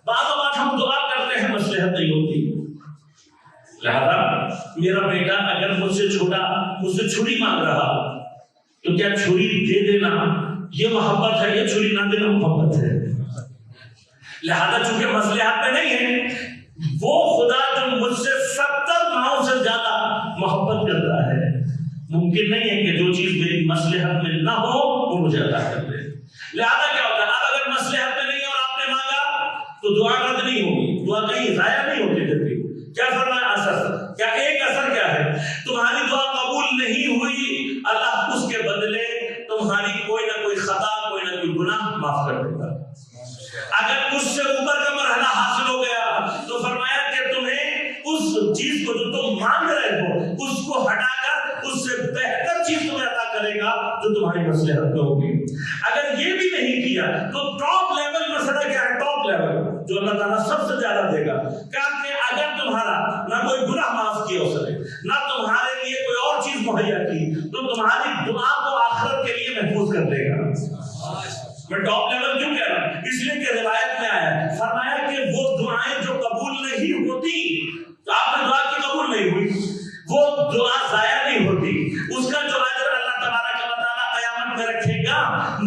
Speaker 1: بعض اوقات ہم دعا کرتے ہیں مصلحت نہیں ہوتی، لہذا میرا بیٹا اگر مجھ سے چھری مانگ رہا تو کیا چھری دے دینا یہ محبت ہے یا چھری نہ دینا محبت ہے؟ لہذا چونکہ مصلحت میں نہیں ہے، وہ خدا جو مجھ سے 70 ماؤں سے زیادہ محبت کرتا ہے، ممکن نہیں ہے کہ جو چیز میری مصلحت میں نہ ہو وہ مجھے عطا کر دے۔ لہذا کیا ہوتا ہے؟ اب اگر مصلحت میں نہیں ہے اور آپ نے مانگا تو دعا رد نہیں ہوگی، دعا کہیں ضائع نہیں ہوتی۔ پھر بھی کیا فرمایا؟ اثر کیا؟ ایک اثر کیا ہے؟ تمہاری دعا قبول نہیں ہوئی، اللہ اس کے بدلے تمہاری کوئی نہ کوئی خطا، کوئی نہ کوئی گناہ معاف کر دے گا۔ اگر اس سے اوپر کا مرحلہ حاصل ہو گیا تو فرمایا کہ تمہیں اس چیز کو جو تم مانگ رہے ہو اس کو ہٹا کر اس سے بہتر چیز تمہیں عطا کرے گا جو تمہاری مصلحت میں ہوگی۔ اگر یہ بھی نہیں کیا تو ٹاپ لیول مسئلہ کیا ہے؟ ٹاپ لیول جو اللہ تعالیٰ سب سے زیادہ دے گا. کہا کہ اگر تمہارا نہ کوئی گناہ معاف کیا اس نے، نہ تمہارے لیے کوئی اور چیز مہیا کی، تو تمہاری دعا کو آخرت کے لیے محفوظ کر دے گا. میں ٹاپ لیول کیوں کہہ رہا ہوں؟ اس لیے کہ روایت میں آیا ہے، فرمایا کہ وہ دعائیں جو قبول نہیں ہوتی، آپ نے دعا کی قبول نہیں ہوئی، وہ دعا ضائع نہیں ہوتی، اس کا جو اجر اللہ تبارک و تعالیٰ قیامت میں رکھے گا.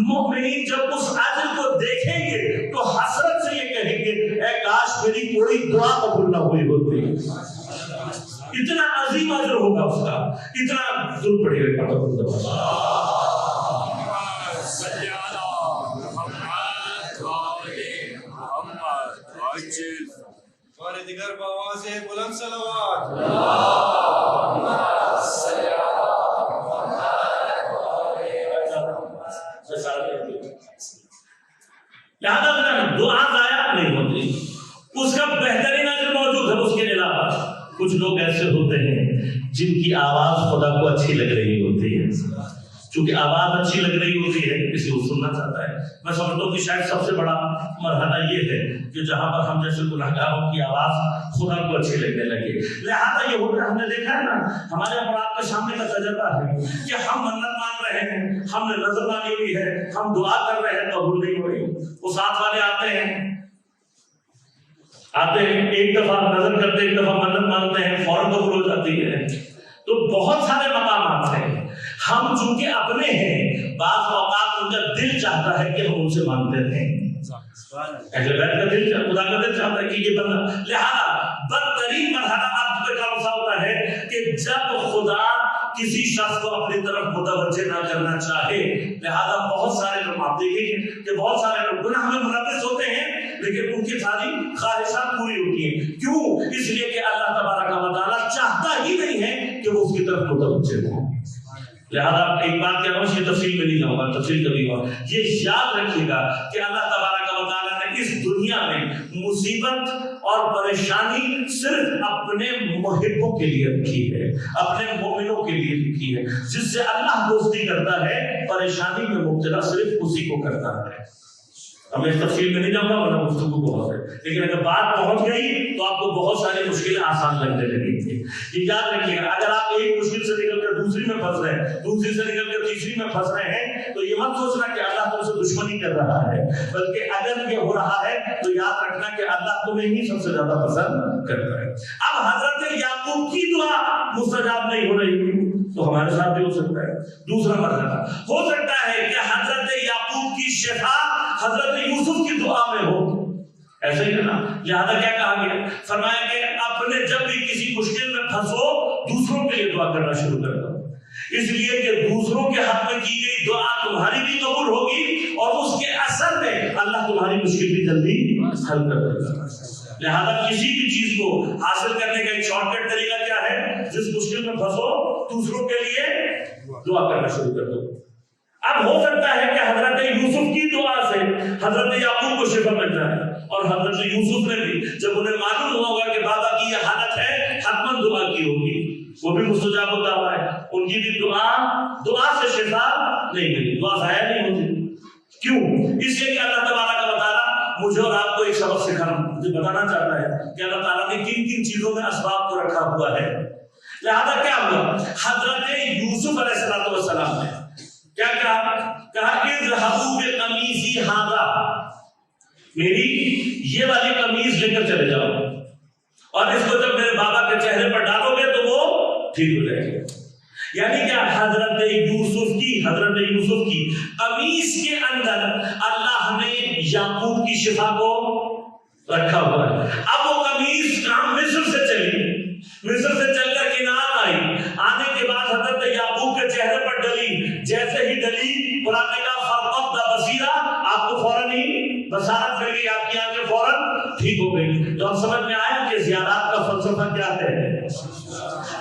Speaker 1: مومنین جب اس اجر کو دیکھیں گے تو حسرت سے یہ کہیں گے اے کاش میری کوئی دعا قبول نہ ہوئی ہوتی. اتنا عظیم اجر ہوگا اس کا. اتنا ضرور پڑے گا.
Speaker 2: اور دیگر بآواز بلند صلوات.
Speaker 1: لہذا دعا ضائع نہیں ہوتی، اس کا بہترین اجر موجود ہے. اس کے علاوہ کچھ لوگ ایسے ہوتے ہیں جن کی آواز خدا کو اچھی لگ رہی ہوتی ہے. چونکہ آواز اچھی لگ رہی ہوتی ہے کسی کو سننا چاہتا ہے. میں سمجھتا ہوں کہ شاید سب سے بڑا مرحلہ یہ ہے کہ جہاں پر ہم جیسے گناہگاروں کی آواز خدا کو اچھی لگنے لگے. لہٰذا یہ ہوتا ہے، ہم نے دیکھا ہے نا، ہمارے اور آپ کے سامنے کا تجربہ ہے کہ ہم منت مان رہے ہیں، ہم نے نظر مانی ہوئی ہے، ہم دعا کر رہے ہیں، قبول نہیں ہو رہی. وہ ساتھ والے آتے ہیں ایک دفعہ نظر کرتے، ایک دفعہ منت مانتے ہیں، فوراً قبول ہو جاتی ہے. تو بہت سارے مقامات ہیں، ہم چونکہ اپنے ہیں، بعض اوقات ان کا دل چاہتا ہے کہ ہم ان سے مانتے رہیں. اہل بیت کا دل خدا کا دل چاہتا ہے کہ یہ بندہ. لہذا بدترین مرحلہ آپ کا کون سا ہوتا ہے کہ جب خدا کسی شخص کو اپنی طرف متوجہ نہ کرنا چاہے. لہذا بہت سارے لوگ آپ دیکھیں گے کہ بہت سارے لوگ گناہ میں ملوث ہوتے ہیں لیکن ان کی ساری خواہشات پوری ہوتی ہیں. کیوں؟ اس لیے کہ اللہ تبارک و تعالیٰ چاہتا ہی نہیں ہے کہ وہ اس کی طرف متوجہ ہوں. لہذا ایک بات کہہ رہا ہوں، اس کی تفصیل میں نہیں جاؤں گا، تفصیل کبھی اور یہ یاد رکھیے گا کہ اللہ تبارک و تعالیٰ نے اس دنیا میں مصیبت اور پریشانی صرف اپنے محبوں کے لیے رکھی ہے، اپنے مومنوں کے لیے رکھی ہے. جس سے اللہ دوستی کرتا ہے پریشانی میں مبتلا صرف اسی کو کرتا ہے. اب اس تفصیل میں نہیں جاؤں گا ورنہ گفتگو بہت ہے، لیکن اگر بات پہنچ گئی تو آپ کو بہت ساری مشکلیں آسان لگنے لگیں گی. یہ یاد رکھیے گا، اگر آپ ایک مشکل سے نکل کر دوسری میں پھنس رہے ہیں، دوسری سے نکل کر تیسری میں پھنس رہے ہیں، تو یہ مت سوچنا کہ اللہ تم سے دشمنی کر رہا ہے، بلکہ اگر یہ ہو رہا ہے تو یاد رکھنا کہ اللہ تمہیں ہی سب سے زیادہ پسند کرتا ہے. اب حضرت یعقوب کی دعا مستجاب نہیں ہو رہی تو ہمارے ساتھ بھی ہو سکتا ہے. دوسرا مرحلہ ہو سکتا ہے کہ حضرت یعقوب کی شفا حضرت یوسف کی دعا میں ہو. ایسا ہی ہے نا. لہذا کیا کہا گیا؟ فرمایا کہ اپنے جب بھی کسی مشکل میں پھنسو دوسروں کے لیے دعا کرنا شروع کر دو، اس لیے کہ دوسروں کے حق میں کی گئی دعا تمہاری بھی قبول ہوگی اور اس کے اثر میں اللہ تمہاری مشکل بھی جلدی حل کر دے گا. لہذا کسی بھی چیز کو حاصل کرنے کا ایک شارٹ کٹ طریقہ کیا ہے؟ جس مشکل میں پھنسو دوسروں کے لیے دعا کرنا شروع کر دو. اب ہو سکتا ہے کہ حضرت یوسف کی دعا سے حضرت یعقوب کو شفا مل جائے، اور حضرت یوسف نے بھی جب انہیں معلوم ہوگا کہ بابا کی یہ حالت ہے حتماً دعا کی ہوگی، وہ بھی مستجاب ہوتا ہے. ان کی بھی دعا سے شفا نہیں ملی، دعا ضائع نہیں ہوتی. کیوں؟ اس لیے کہ اللہ تبارک و تعالیٰ مجھے اور آپ کو ایک سبق بتانا چاہتا ہے کہ اللہ تعالیٰ نے کن کن چیزوں میں اسباب کو رکھا ہوا ہے. لہذا کیا ہوا؟ حضرت یوسف علیہ السلام نے کیا کہا اذهبوا بقمیصی ھذا، میری یہ والی قمیص لے کر چلے جاؤ اور اس کو جب میرے بابا کے چہرے پر ڈالو گے تو وہ ٹھیک ہو جائے گا. یعنی کیا؟ حضرت یوسف کی قمیص کے اندر اللہ نے یعقوب کی شفا کو رکھا ہوا ہے. اب وہ قمیص مصر سے چلی، مصر سے چل کر کنعان آئی، آنے کے بعد حضرت یعقوب کے چہرے پر ڈلی. جیسے ہی ڈلی قرآن نے کہا فَرَقَبْدَ بَصِيرًا، آپ کو فوراً ہی بصارت مل گئی، آپ کی آنکھیں فوراً ٹھیک ہو گئی. تو اب سمجھ میں آیا کہ زیارات کا فلسفہ کیا ہے.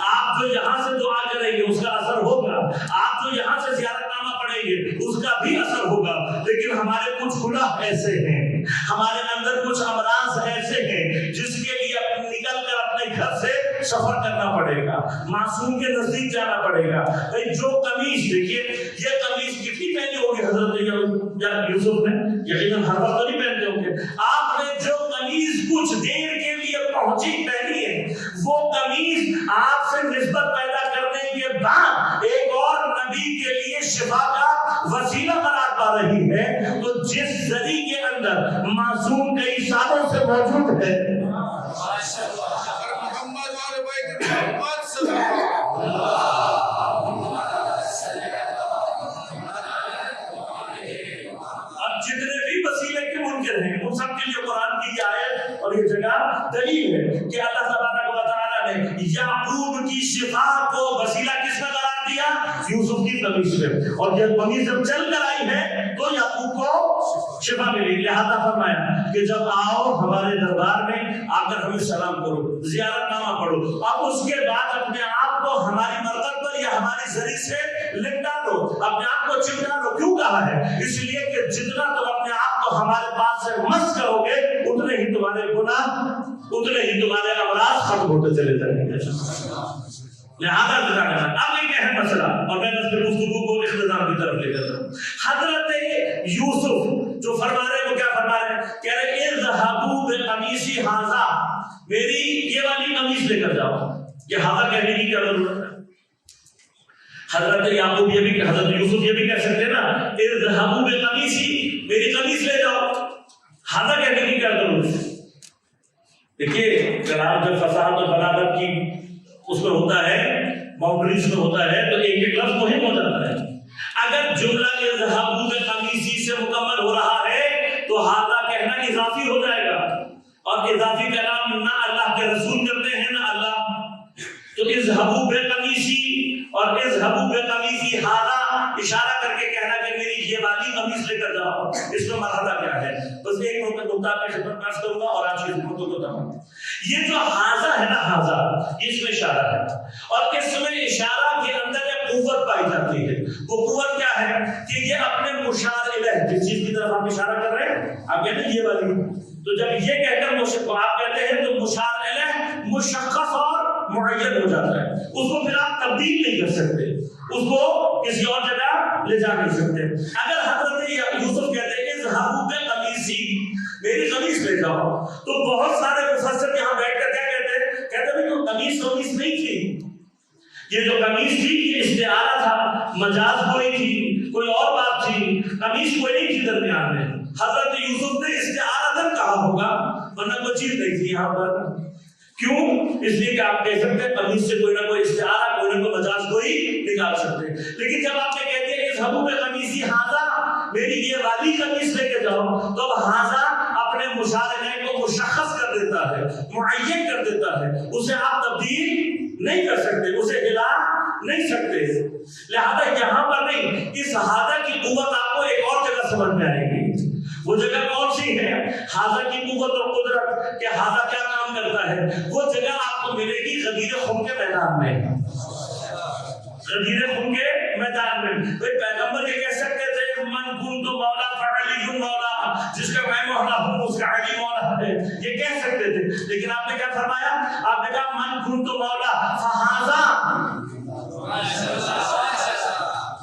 Speaker 1: آپ جو یہاں سے دعا کریں گے اس کا اثر ہوگا، آپ جو یہاں سے زیارت نامہ پڑھیں گے اس کا بھی اثر ہوگا. لیکن ہمارے کچھ گناہ ایسے ہیں، ہمارے اندر کچھ امراض ایسے ہیں جس کے لیے نکل کر اپنے گھر سے سفر کرنا پڑے گا، معصوم کے نزدیک جانا پڑے گا. جو قمیص دیکھیے، یہ قمیص کتنی پہنی ہوگی حضرت یوسف نے؟ یقیناً ہر وقت نہیں پہنتے ہوں گے. آپ نے جو قمیص کچھ دیر کے لیے پہنچی پہنی ہے، وہ قمیص آپ سے نسبت پیدا کرنے کے بعد ایک اور نبی کے لیے شفا کا وسیلہ قرار پا رہی ہے، تو جس ذریعے کے اندر معصوم کئی سالوں سے موجود ہے،
Speaker 2: محمد والے بیت محمد صلی اللہ
Speaker 1: جتنے بھی وسیلے کے منکر ہیں ان سب کے لیے قرآن کی یہ آیت اور یہ جگہ دلیل ہے کہ اللہ تبارک و تعالیٰ نے یعقوب کی شفا کو وسیلہ کس میں قرار دیا؟ یوسف کی قمیص میں، اور جب قمیص جب چل کر آئی ہے تو یعقوب کو شفا ملی، لہذا فرمایا کہ جب آؤ ہمارے دربار میں آ کر ہمیں سلام کرو، زیارت نامہ پڑھو، اب اس کے بعد اپنے آپ کو ہماری مرکز پر یا ہماری ذریعے سے لکھ ڈالو، اپنے آپ کو چمٹا لو۔ کیوں کہا ہے؟ اس لیے کہ جتنا تم اپنے آپ کو ہمارے پاس سے مس کرو گے اتنے ہی تمہارے گناہ، اتنے ہی تمہارے امراض ختم ہوتے چلے جائیں گے۔ لہذا اب ایک اہم مسئلہ، اور میں اس گفتگو کو اختتام کی طرف لے جاتا ہوں۔ حضرت یوسف جو فرما رہے ہیں وہ کیا فرما رہے ہیں؟ کہہ رہے ہیں اذهبوا بقمیصی ھذا، میری یہ والی قمیص لے کر جاؤ۔ یہ ھذا کہنے کی کیا ضرورت ہے؟ حضرت یعقوب یہ بھی، حضرت یوسف یہ بھی کہہ سکتے ہیں نا اذهبوا بقمیصی، میری قمیص لے جاؤ، ھذا کہنے کی کیا ضرورت ہے؟ دیکھیے کلام جب فصاحت اور بلاغت کی اس میں ہوتا ہے، باؤنڈریز میں ہوتا ہے، تو ایک ایک لفظ مہم ہو جاتا ہے۔ اگر جملہ اذهبوا بقمیصی سے مکمل ہو رہا ہے تو ھذا کہنا اضافی ہو جائے گا، اور اضافی کلام نہ اللہ کے رسول کرتے ہیں نہ اللہ، تو اذهبوا بقمیصی اور اذهبوا بقمیصی ھذا اشارہ کر کے کہنا کہ میری یہ والی قمیص لے کر جاؤ، اس میں مرحلہ کیا ہے؟ بس ایک نقطہ آپ کی خدمت پیش کروں گا اور آج کی خدمت کو تمام۔ یہ جو ھذا ہے نا، ھذا اس میں اشارہ ہے، اور اس میں اشارہ کے اندر ایک قوت پائی جاتی ہے۔ وہ قوت کیا ہے کہ یہ اپنے مشار الیہ، جس چیز کی طرف آپ اشارہ کر رہے ہیں، آپ کہتے ہیں یہ والی، تو جب یہ کہہ کر آپ کہتے ہیں تو مشار الیہ مشخص اور معین ہو جاتا ہے، اس کو پھر آپ تبدیل نہیں کر سکتے، اس کو کسی اور جگہ لے جا نہیں سکتے۔ اگر حضرت یوسف کہتے ہیں اذهبوا بقمیصی، میری قمیص لے جاؤ، تو بہت سارے مفسر یہاں بیٹھ کر کیا کہتے ہیں؟ کہتے ہیں کہ قمیص نہیں تھی، یہ جو قمیص تھی یہ استعارہ تھا، مجاز کوئی تھی، کوئی اور بات تھی، قمیص کوئی نہیں تھی درمیان میں۔ حضرت یوسف نے استعارتاً کہا ہوگا، ورنہ کوئی چیز نہیں تھی یہاں پر۔ کیوں؟ اس لیے کہ آپ کہہ سکتے ہیں قمیص سے کوئی نہ کوئی استعارہ، کوئی نہ کوئی مجاز کوئی نکال سکتے ہیں، لیکن جب آپ نے کہتے ہیں اذهبوا بقمیصی ھذا، میری یہ والی قمیص لے کے جاؤ، تو اب ھذا اپنے مشار الیہ کو مشخص کر دیتا ہے، معین کر دیتا ہے، اسے آپ تبدیل نہیں کر سکتے، اسے ہلا نہیں سکتے۔ لہذا یہاں پر نہیں، اس ھذا کی قوت آپ کو ایک اور جگہ سمجھ میں آئے گی۔ وہ جگہ کون سی ہے؟ ھذا کی قوت اور قدرت کہ ھذا کیا کام کرتا ہے، وہ جگہ آپ کو ملے گی غدیر خم کے میدان میں۔ غدیر خم کے میدان میں بھئی پیغمبر یہ کہہ سکتے تھے من کنت مولا فعلی مولا، جس کا میں مولا ہوں اس کا علی مولا ہے، یہ کہہ سکتے تھے، لیکن آپ نے کیا فرمایا؟ آپ نے کہا من کنت مولا فھذا،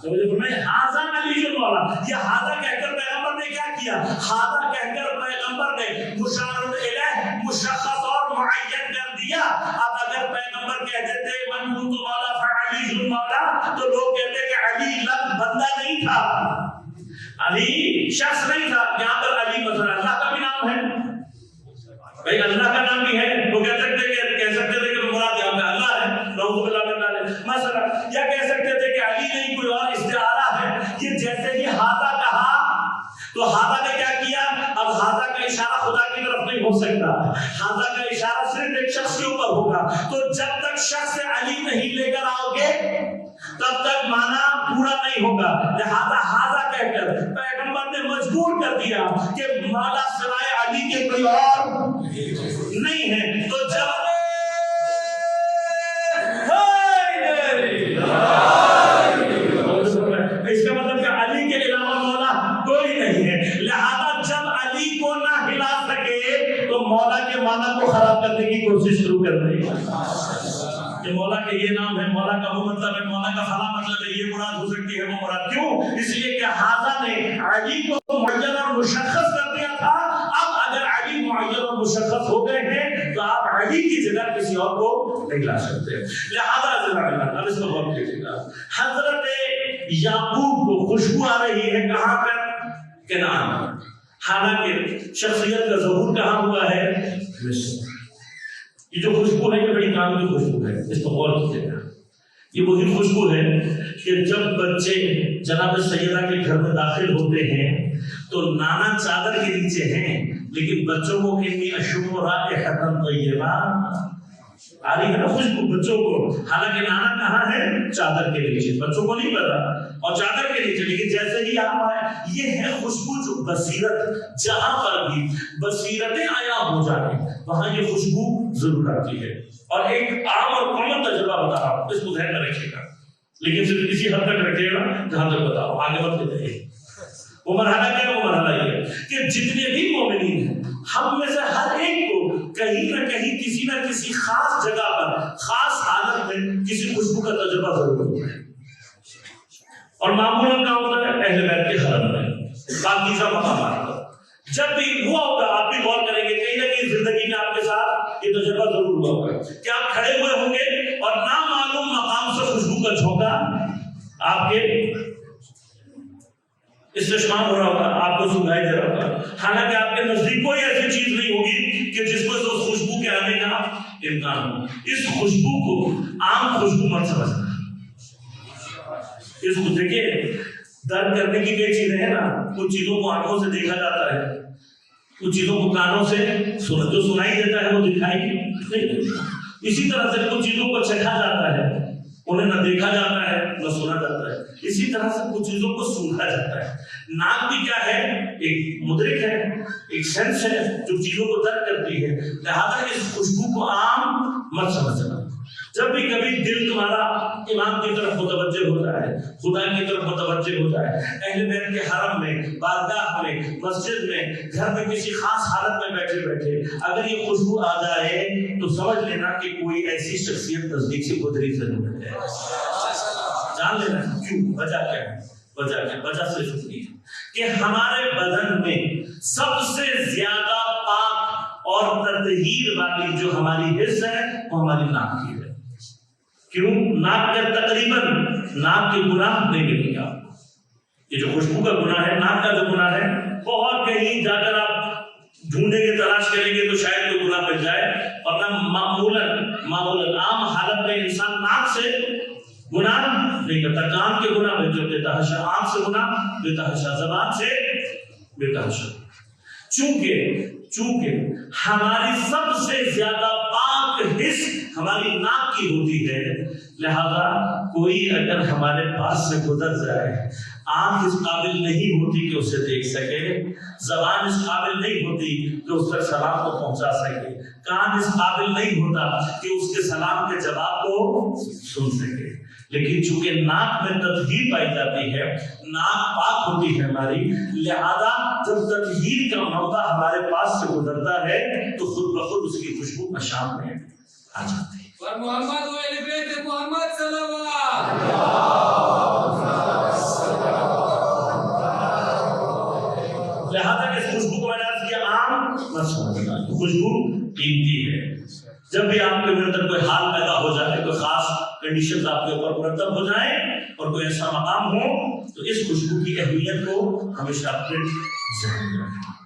Speaker 1: تو مجھے فرمایا ھذا علی مولا۔ یہ ھذا کہہ کر پیغمبر نے کیا کیا؟ ھذا کہہ کر پیغمبر نے مشار الیہ مشخص اور معین کر دیا۔ اب اگر پیغمبر کہہ دیتے من کنت مولا فعلی مولا، تو لوگ کہتے کہ علی لفظ بندہ نہیں تھا، علی شخص نہیں تھا، یہاں پر علی مثلا اللہ کا بھی نام ہے، بھائی اللہ کا نام بھی ہے، وہ کہہ سکتے تھے کہ مراد یہاں پہ اللہ ہے، نعوذ باللہ من ذلک مثلا، یا کہہ سکتے تھے کہ علی نہیں کوئی اور استعارہ ہے۔ یہ جیسے ہی ھذا کہا تو ھذا نے کیا کیا؟ اب ھذا کا اشارہ خدا کی طرف نہیں ہو سکتا، ھذا کا اشارہ صرف ایک شخص کے اوپر ہوگا، تو جب تک شخص علی نہیں لے کر آؤ گے تب تک معنی پورا نہیں ہوگا۔ لہذا ھذا کہہ کر پیغمبر نے مجبور کر دیا کہ مولا سوائے علی کے کوئی اور نہیں ہے۔ تو جب اس کا مطلب کہ علی کے علاوہ مولا کوئی نہیں ہے، لہذا جب علی کو نہ ہلا سکے تو مولا کے معنی کو خراب کرنے کی کوشش شروع کر دی کہ مولا کے یہ نام ہے، مولا کا وہ مطلب ہے، مولا کا فلاں مطلب ہے، یہ مراد ہو سکتی ہے، وہ مراد کیوں؟ اس لیے کہ ھذا نے علی کو معین اور مشخص کر دیا تھا۔ اب اگر علی معین اور مشخص ہو گئے ہیں تو آپ علی کی جگہ کسی اور کو نہیں لا سکتے. لہذا اب اس کو غور کیجیے گا, حضرت یعقوب کو خوشبو آ رہی ہے کہاں پر؟ کنعان. حالانکہ شخصیت کا ظہور کہاں ہوا ہے؟ مصر. یہ جو خوشبو ہے یہ بڑی کام کی خوشبو ہے, اس کو غور کیجیے گا. یہ وہی خوشبو ہے کہ جب بچے جناب سیدہ کے گھر میں داخل ہوتے ہیں تو نانا چادر کے نیچے ہیں, لیکن بچوں کو انی اشم رائحۃ طیبہ آ رہی ہے نا خوشبو بچوں کو. حالانکہ نانا کہاں ہے؟ چادر کے نیچے, بچوں کو نہیں پتا, اور چادر کے نیچے. لیکن جیسے ہی آپ آئے, یہ ہے خوشبو جو بصیرت, جہاں پر بھی بصیرتیں آیا ہو جائیں وہاں یہ خوشبو ضرور آتی ہے. اور ایک عام اور کامن تجربہ بتا رہا ہوں, اس کو ذہن میں رکھیے گا, لیکن صرف اسی حد تک رکھیے گا جہاں تک بتاؤ, آگے مت لے جائیے. وہ مرحلہ کیا ہے؟ وہ مرحلہ یہ کہ جتنے بھی مومنین ہیں ہم میں سے ہر ایک کو کہیں نہ کہیں کسی نہ کسی خاص جگہ پر خاص حالت میں کسی خوشبو کا تجربہ ضرور ہوتا ہے. اور معمولاً کہاں ہوتا ہے؟ اہل بیت کے حرم میں, پاکیزہ مقامات پر. جب بھی ہوا ہوگا, آپ بھی غور کریں گے, کہیں نہ کہیں زندگی میں آپ کے ساتھ یہ تجربہ ضرور ہوا ہوگا کہ آپ کھڑے ہوئے ہوں گے اور نامعلوم مقام سے خوشبو کا جھونکا آپ کے استشمام ہو رہا ہوگا, آپ کو سنگائی دے رہا ہوگا. حالانکہ آپ کے نزدیک کوئی ایسی چیز نہیں ہوگی کہ جس کو اس خوشبو کے آنے کا امکان ہو. اس خوشبو کو عام خوشبو مت سمجھنا. اس کو دیکھیے, درد کرنے کی کئی چیزیں ہیں نا. کچھ چیزوں کو آنکھوں سے دیکھا جاتا ہے, کچھ چیزوں کو کانوں سے جو سنائی دیتا ہے وہ دکھائی نہیں دیتا. اسی طرح سے کچھ چیزوں کو چکھا جاتا ہے, انہیں نہ دیکھا جاتا ہے نہ سنا جاتا ہے. اسی طرح سے کچھ چیزوں کو سونگا جاتا ہے. ناک بھی کیا ہے؟ ایک مدرک ہے, ایک سینس ہے جو چیزوں کو درک کرتی ہے. لہذا اس خوشبو کو عام مت سمجھنا. جب بھی کبھی دل تمہارا امام کی طرف متوجہ ہوتا ہے, خدا کی طرف متوجہ ہوتا ہے, اہل بیت کے حرم میں, بارگاہ میں, مسجد میں, گھر میں کسی خاص حالت میں بیٹھے بیٹھے اگر یہ خوشبو آ جائے تو سمجھ لینا کہ کوئی ایسی شخصیت نزدیک سے گزری ضرور ہے. جان لینا کیوں, وجہ کیا ہے؟ وجہ کیا؟ وجہ صرف اتنی ہے کہ ہمارے بدن میں سب سے زیادہ پاک اور تطہیر والی جو ہماری حص ہے وہ ہماری ناک کی ہے. کیوں؟ ناک کا تقریباً ناک کے گناہ نہیں ملے گا. یہ جو خوشبو کا گناہ ہے, ناک کا جو گناہ ہے, بہت کہیں جا کر آپ ڈھونڈیں گے, تلاش کریں گے تو شاید کوئی گناہ مل جائے, ورنہ معمولاً عام حالت میں انسان ناک سے گناہ نہیں کرتا. کان کے گناہ میں جو دیتا ہے, آنکھ سے گناہ دیتا ہے, زبان سے دیتا ہے. چونکہ ہماری سب سے زیادہ پاک حص ہماری ناک کی ہوتی ہے, لہذا کوئی اگر ہمارے پاس سے گزر جائے, آنکھ اس قابل نہیں ہوتی کہ اسے دیکھ سکے, زبان اس قابل نہیں ہوتی کہ اس تک سلام کو پہنچا سکے, کان اس قابل نہیں ہوتا کہ اس کے سلام کے جواب کو سن سکے. لیکن چونکہ ناک میں تطہیر پائی جاتی ہے, ناک پاک ہوتی ہے ہماری, لہذا جب تطہیر کا موقع ہمارے پاس سے گزرتا ہے تو خود بخود اس کی خوشبو مشام میں آ جاتی ہے.
Speaker 3: اور محمد و اہل بیت محمد صلوات.
Speaker 1: لہذا اس خوشبو کو میں نے عرض کیا عام مت سمجھنا, خوشبو قیمتی ہے. جب بھی آپ کے اندر کوئی حال پیدا ہو جائے, کوئی خاص کنڈیشنز آپ کے اوپر مرتب ہو جائیں اور کوئی ایسا مقام ہو تو اس خوشبو کی اہمیت کو ہمیشہ اپنے ذہن میں رکھیں.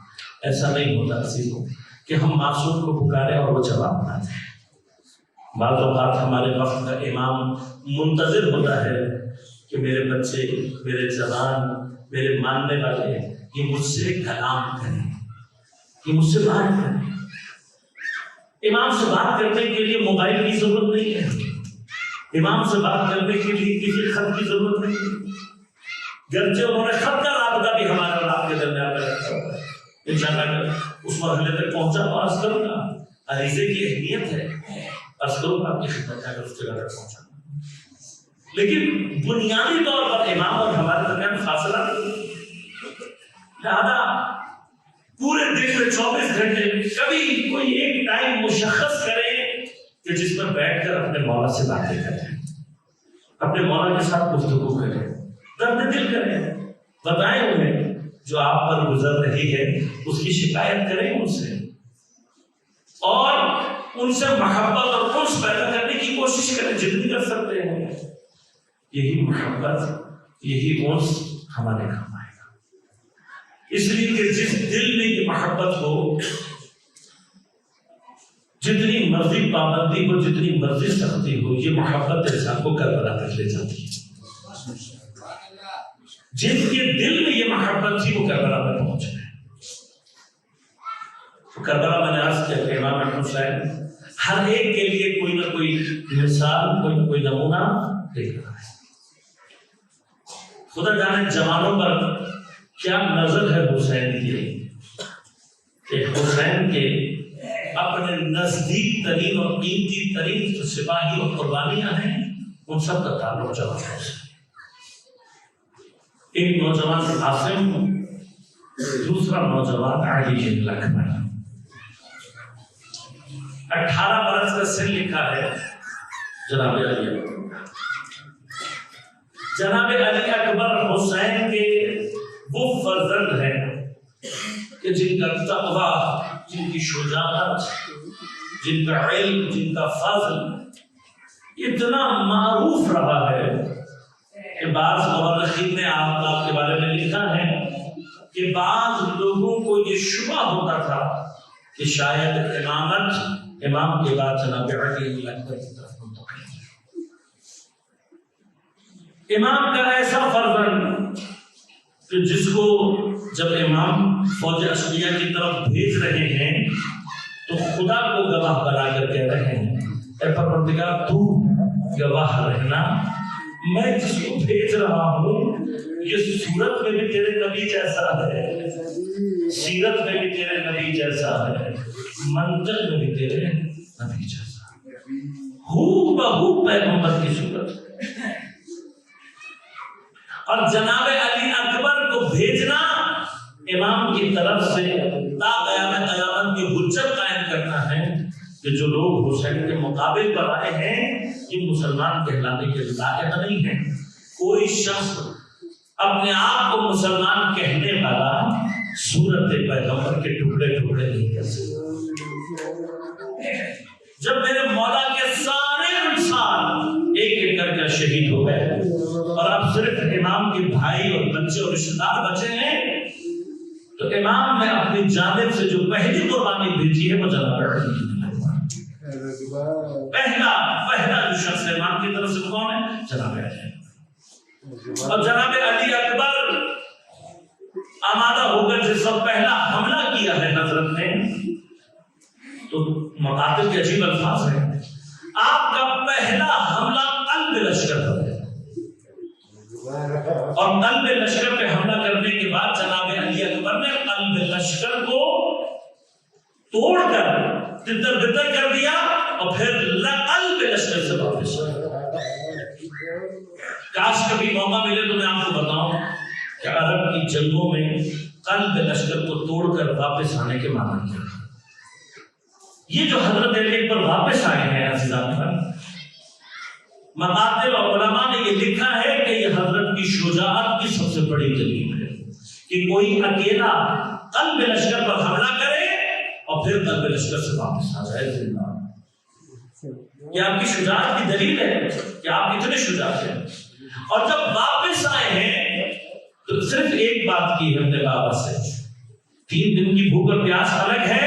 Speaker 1: ایسا نہیں ہوتا عزیزوں کہ ہم معصوم کو پکارے اور وہ جواب نہ دیں. بعض اوقات ہمارے وقت کا امام منتظر ہوتا ہے کہ میرے بچے, میرے جوان, میرے ماننے والے یہ مجھ سے کلام کریں, یہ مجھ سے بات کریں. امام سے بات کرنے کے لیے موبائل کی ضرورت نہیں ہے, امام سے بات کرنے کے لیے کسی خط کی ضرورت نہیں ہے, گرچہ انہوں نے خط کا رابطہ بھی ہمارے اور آپ کے درمیان میں رکھا ہوا ہے. انشاءاللہ اس مرحلے تک پہنچا تو عرض کروں گا, عریضے کی اہمیت ہے, عرض کروں گا آپ کی خدمت میں اگر اس جگہ تک پہنچا. لیکن بنیادی طور پر امام اور ہمارے درمیان فاصلہ نہیں. لہذا پورے دن میں 24 گھنٹے کبھی کوئی ایک ٹائم مشخص کریں کہ جس پر بیٹھ کر اپنے مولا سے باتیں کریں, اپنے مولا کے ساتھ گفتگو کریں, درد دل کریں, بتائیں انہیں جو آپ پر گزر رہی ہے اس کی شکایت کریں ان سے. اور ان سے محبت اور انس پیدا کرنے کی کوشش کریں جتنی کر سکتے ہیں. یہی محبت یہی انس ہمارے کام آئے گا. اس لیے کہ جس دل میں یہ محبت ہو جتنی مرضی پابندی ہو جتنی مرضی سختی ہو یہ محبت انسان کو کربلا تک لے جاتی ہے. جن کے دل میں یہ محبت تھی وہ کربلا میں پہنچ گئے. کربلا میں نے عرض کیا کہ امام حسین ہر ایک کے لیے کوئی نہ کوئی مثال کوئی نہ کوئی نمونہ لے کر آئے. خدا جانے جوانوں پر کیا نظر ہے حسین کی کہ حسین کے اپنے نزدیک ترین اور قیمتی ترین جو سپاہی اور قربانیاں ہیں ان سب کا تعلق جوانوں سے. ایک نوجوان عاصم دوسرا نوجوان علی بن اکبر. 18 برس کا سن لکھا ہے جناب علی. جناب علی اکبر حسین کے وہ فرزند ہیں کہ جن کا تقوی جن کی شجاعت جن کا علم جن کا فضل اتنا معروف رہا ہے کہ بعض مورخین نے آپ کے بارے میں لکھا ہے کہ بعض لوگوں کو یہ شبہ ہوتا تھا کہ شاید امامت امام کے بعد جناب علی بن اکبر کی طرف منتقل ہے. امام کا ایسا فرزند کہ جس کو جب امام فوج عسکریہ کی طرف بھیج رہے ہیں تو خدا کو گواہ بنا کر کہہ رہے ہیں اے پروردگار تو گواہ رہنا میں جس کو بھیج رہا ہوں یہ صورت میں بھی تیرے نبی جیسا ہے سیرت میں بھی تیرے نبی جیسا ہے منطق میں بھی تیرے نبی جیسا ہے ہو بہو پیغمبر کی صورت. اور جناب علی اکبر کو بھیجنا امام کی طرف سے تا قیامت کی حجت قائم کرنا ہے کہ جو لوگ حسین کے مقابل پر آئے ہیں یہ مسلمان کہلانے کے لائق نہیں ہیں. کوئی شخص اپنے آپ کو مسلمان کہنے والا صورت پیغمبر کے ٹکڑے ٹکڑے نہیں کر سکتا. جب میرے مولا کے سارے انسان ایک ایک کر کے شہید ہو گئے اور اب صرف امام کے بھائی اور بچے اور رشتہ دار بچے ہیں تو امام نے اپنی جانب سے جو پہلی قربانی بھیجی ہے وہ جناب علی پہلا جو شخص امام کی طرف سے کون ہے جناب علی. اور جناب علی اکبر آمادہ ہو کر جس وقت پہلا حملہ کیا ہے حضرت نے تو مقاتل کے عجیب الفاظ ہیں. آپ کا پہلا حملہ قلب لشکر پر ہے اور قلب لشکر پہ حملہ کرنے کے بعد جناب علی اکبر نے قلب لشکر کو توڑ کر تتر بتر کر دیا اور پھر قلب لشکر سے واپس آیا. کاش کبھی موقع ملے تو میں آپ کو بتاؤں کہ عرب کی جنگوں میں قلب لشکر کو توڑ کر واپس آنے کے معنی کیا. یہ جو حضرت علی پر واپس آئے ہیں عزیزان پر مقاتل اور علماء نے یہ لکھا ہے کہ یہ حضرت کی شجاعت کی سب سے بڑی دلیل ہے کہ کوئی اکیلا قلب لشکر پر حملہ کرے اور پھر قلب لشکر سے واپس آ جائے. یہ آپ کی شجاعت کی دلیل ہے کہ آپ اتنے شجاع ہیں. اور جب واپس آئے ہیں تو صرف ایک بات کی ہے اپنے بابا سے. 3 دن کی بھوک اور پیاس الگ ہے.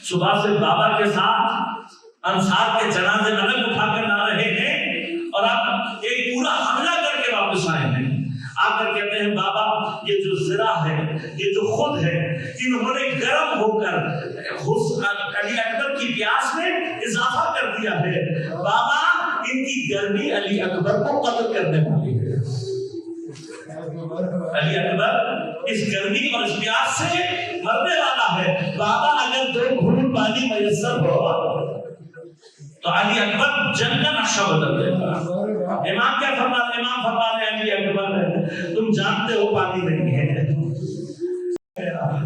Speaker 1: صبح سے بابا کے ساتھ انصار کے جنازے الگ اٹھا کر لا رہے ہیں اور آپ ایک پورا حملہ کر کے واپس آئے ہیں. آ کر کہتے ہیں بابا یہ جو زرا ہے یہ جو خود ہے انہوں نے گرم ہو کر علی اکبر کی پیاس میں اضافہ کر دیا ہے. بابا ان کی گرمی علی اکبر کو قتل کرنے والی ہے. علی اکبر اس گرمی اور اس پیاس سے مرنے والا ہے. بابا اگر 2 گھونٹ پانی میسر ہو تو علی اکبر جنگ کا نقشہ بدل دے گا. امام کیا فرماتے ہیں؟ امام فرماتے ہیں علی اکبر تم جانتے ہو پانی نہیں ہے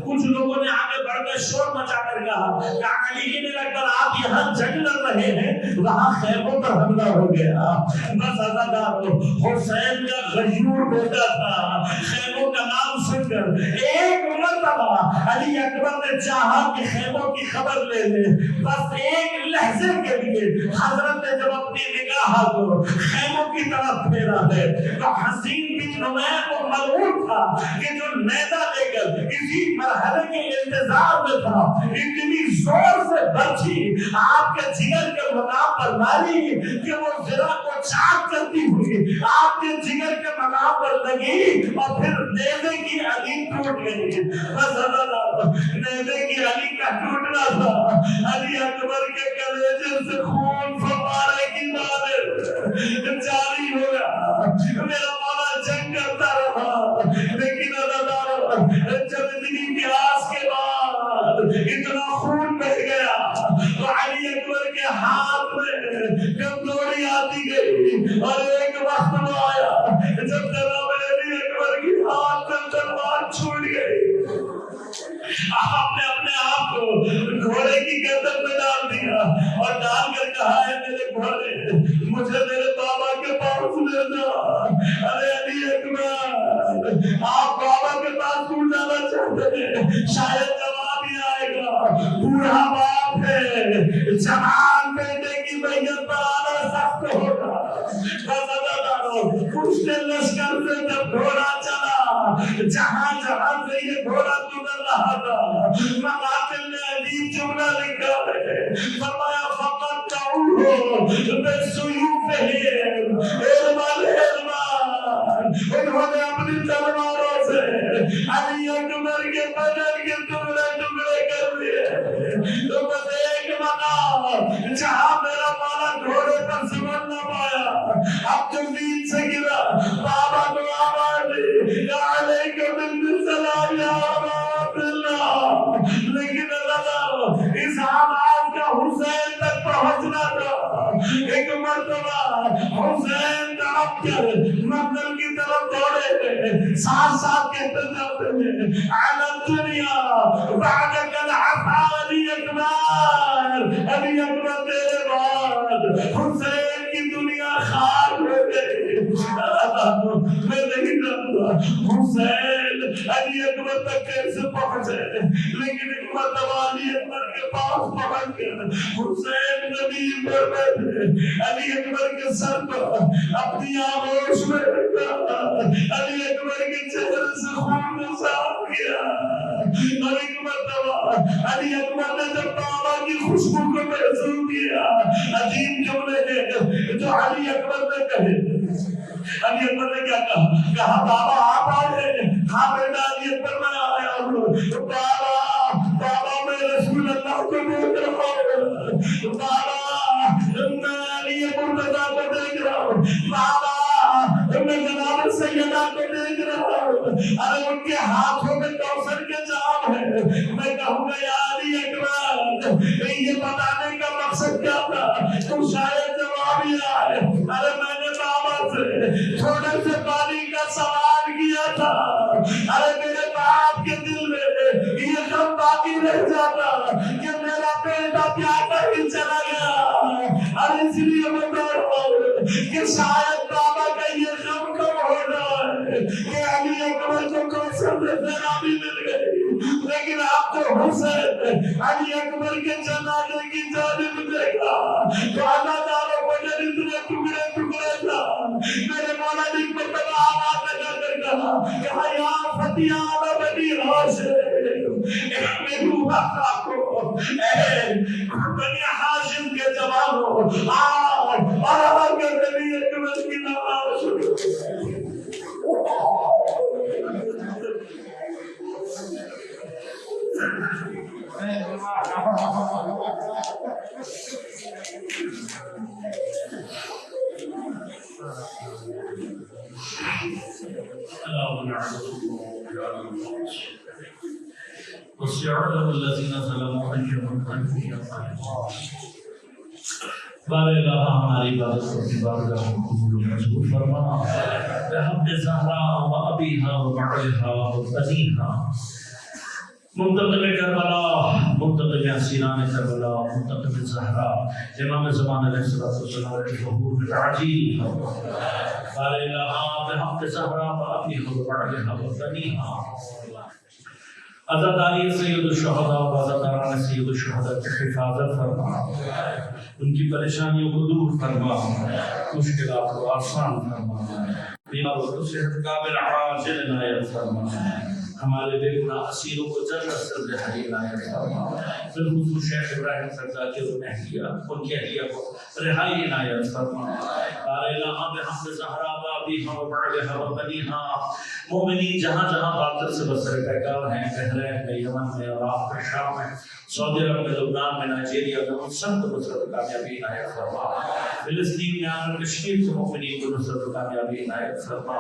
Speaker 1: کچھ لوگوں نے آگے بڑھ کر شور مچا کر کہا کہ علی بن اکبر آپ یہاں جنگ لڑ رہے ہیں، وہاں خیموں پر حملہ ہو گیا۔ بس عزادار حسین کا غیور بیٹا تھا، خیموں کا نام سن کر ایک مرتبہ علی اکبر نے چاہا کہ خیموں کی خبر لے لے، بس ایک لحظے کے لیے حضرت نے جب اپنی نگاہ کو خیموں کی طرف پھیرا ہے تو حسین بن نمیر کو معلوم تھا کہ جو نیزہ لے کر اسی مرحلے کے انتظار میں تھا، اتنی زور سے برچھی آپ کے جگر کے مقام پر ماری کہ وہ ذرا کو چاک کرتی ہوئی آپ کے جگر کے مقام پر لگی اور پھر نیزے کی علی ٹوٹ گئی۔ بس نیزے کی علی کا ٹوٹنا تھا، علی اکبر کے کلیجے سے خون فوارے کی مانند جاری ہو گیا۔ میرا مولا جنگ کرتا رہا، لیکن جب اتنی پیاس کے بعد اتنا خون بہ گیا تو علی اکبر کے ہاتھ میں کمزوری آتی گئی، اور ایک وقت میں آیا جب جناب علی اکبر کی ہاتھ میں تلوار چھوٹ گئی۔ آپ نے اپنے آپ کو گھوڑے کی گردن میں ڈال دیا اور ڈال کر کہا ہے میرے گھوڑے مجھے میرے بابا کے پاس لے جا۔ ارے علی اکبر آپ بابا کے پاس کیوں جانا چاہتے ہیں؟ شاید جواب ہی آئے گا، بوڑھا باپ ہے، جوان بیٹے کی میت پر آنا سخت ہوگا۔ اس نے لشکر سے جب گھوڑا چلا، جہاں جہاں سے یہ گھوڑا گزر رہا تھا، مقاتل نے عجیب جملہ لکھا ہے، فرمایا فقط بسیوفہم ارمان ارمان، انہوں نے اپنی تلواروں سے علی اکبر کے بدن کے ٹکڑے ٹکڑے کر دیے۔ تو بس ایک مقام جہاں میرا مولا گھوڑے پر سمجھ نہ پایا، اب جو زمین سے گرا بابا کو آواز دی یا علیکم السلام یا ابا عبداللہ، لیکن اللہ اس آواز کا حسین تک پہنچنا تھا۔ ایک مرتبہ حسین طرف کر مقتل کی طرف دوڑے، ساتھ ساتھ کہتے جاتے ہیں علی الدنیا بعدک العفا علی اکبر، علی اکبر تیرے بعد حسین کی دنیا خاک ہو گئی۔ میں نہیں جانتا حسین علی اکبر تک کیسے پہنچے، لیکن ایک مرتبہ علی اکبر کے پاس پہنچ کر حسین نبی پر بیٹھے، علی اکبر کے سر پر اپنی آغوش میں رکھا، علی اکبر کے چہرے سے خون صاف کیا، اور ایک مرتبہ علی اکبر نے جب بابا کی خوشبو کو محسوس کیا، عجیب جملے ہیں جو علی اکبر نے کہے۔ علی اکبر نے کیا کہا؟ کہا بابا آپ آئے؟ ہاں بیٹا علی اکبر میں آیا ہوں۔ بابا میں رسول اللہ کو دیکھ رہا ہوں، بابا میں علی مرتضیٰ کو دیکھ رہا ہوں، بابا میں جناب سیدہ کو دیکھ رہا ہوں، ارے ان کے ہاتھوں میں کوثر کے جام ہے۔ میں کہوں گا یا علی اکبر یہ بتانے کا مقصد کیا تھا؟ تم شاید جواب ہی آئے، ارے میں نے بابا سے تھوڑے سے پانی کا سوال کیا تھا، ارے میرے باپ کے دل میں یہ غم باقی رہ جاتا کہ میرا بیٹا کیا کر کے چلا گیا، اور اس لیے میں ڈر ہوں کہ شاید بابا کا یہ غم کم ہو جائے کہ علی اکبر کو کوثر میں سیرابی مل گئی۔ لیکن آپ کو حسین علی اکبر کے جنازے کی جانب دیکھا تو اللہ تعالیٰ کو جب اتنے ٹکڑے ٹکڑے تھا، میرے مولا نے ایک مرتبہ آواز لگا کر کہا یا فتیان بنی ہاشم احمدوا حقاکم، اے بنی ہاشم کے جوانوں آؤ اور آ کر نبی اکبر کی نماز وسيعلم الذين ظلموا أي منقلب ينقلبون۔ بار الہ ہماری عبادت کو بارگاہ میں قبول و منظور فرما، بحق زہرا و ابیہا و بعلہا و ابیہا منتقم کربلا، منتقم حسینان کربلا، منتقم زہرا، امام زمان علیہ السلام کے ظہور میں تعجیل فرما۔ قال الہا بحق زہرا وابیہا وبعدہا وبنیہا، عزاداری سید الشہداء و عزاداران سید الشہداء کی حفاظت فرما، ان کی پریشانیوں کو دور فرما، مشکلات کو آسان فرما، بیمار و صحت قابل عاجل عنایت فرما، ہمارے بے گناہ اسیروں کو جنت سے رہائی عنایت فرما، بالخصوص شیخ ابراہیم سرزاکی اور مہدیہ ان کی اہلیہ کو رہائی عنایت فرما۔ قال الہا بحق زہرا وابیہا وبعدہا وبنیہا، مومنین جہاں جہاں باطل سے بسر پیکار ہیں، بحرین میں، یمن میں، عراق میں، شام میں، سعودی عرب میں، لبنان میں، نائجیریا میں، ان سب کو نصرت کامیابی عنایت فرما۔ فلسطین میں، آمن کشمیر کے مومنین کو نصرت کامیابی عنایت فرما۔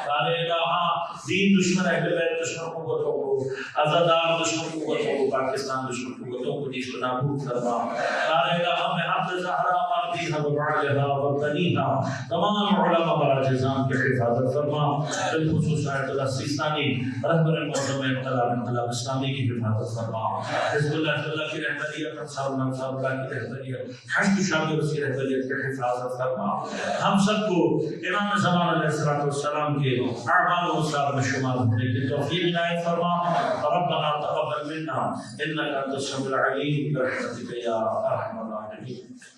Speaker 1: قال الہا دین دشمن اہل بیت دشمن قوتوں کو، عزادار دشمن قوتوں کو، پاکستان دشمن قوتوں کو نیز و نابود فرما۔ قال الہا بحق زہرا وابیہا وبعدہا وبنیہا، تمام علماء براجزان کی حفاظت فرما، بالخصوص آیت اللہ سیستانی رہبر معظم انقلاب اسلامی کی حفاظت فرما، حزب اللہ کی رہبریت، انصار اللہ کی رہبریت، حشد شامل کی رہبریت کی حفاظت فرما۔ ہم سب کو امام زمان علیہ السلام کے اعمال و اثار میں شمار ہونے کی توفیق عنایت فرما۔ ربنا تقبل منا انک انت السمیع العلیم برحمتک یا ارحم الراحمین۔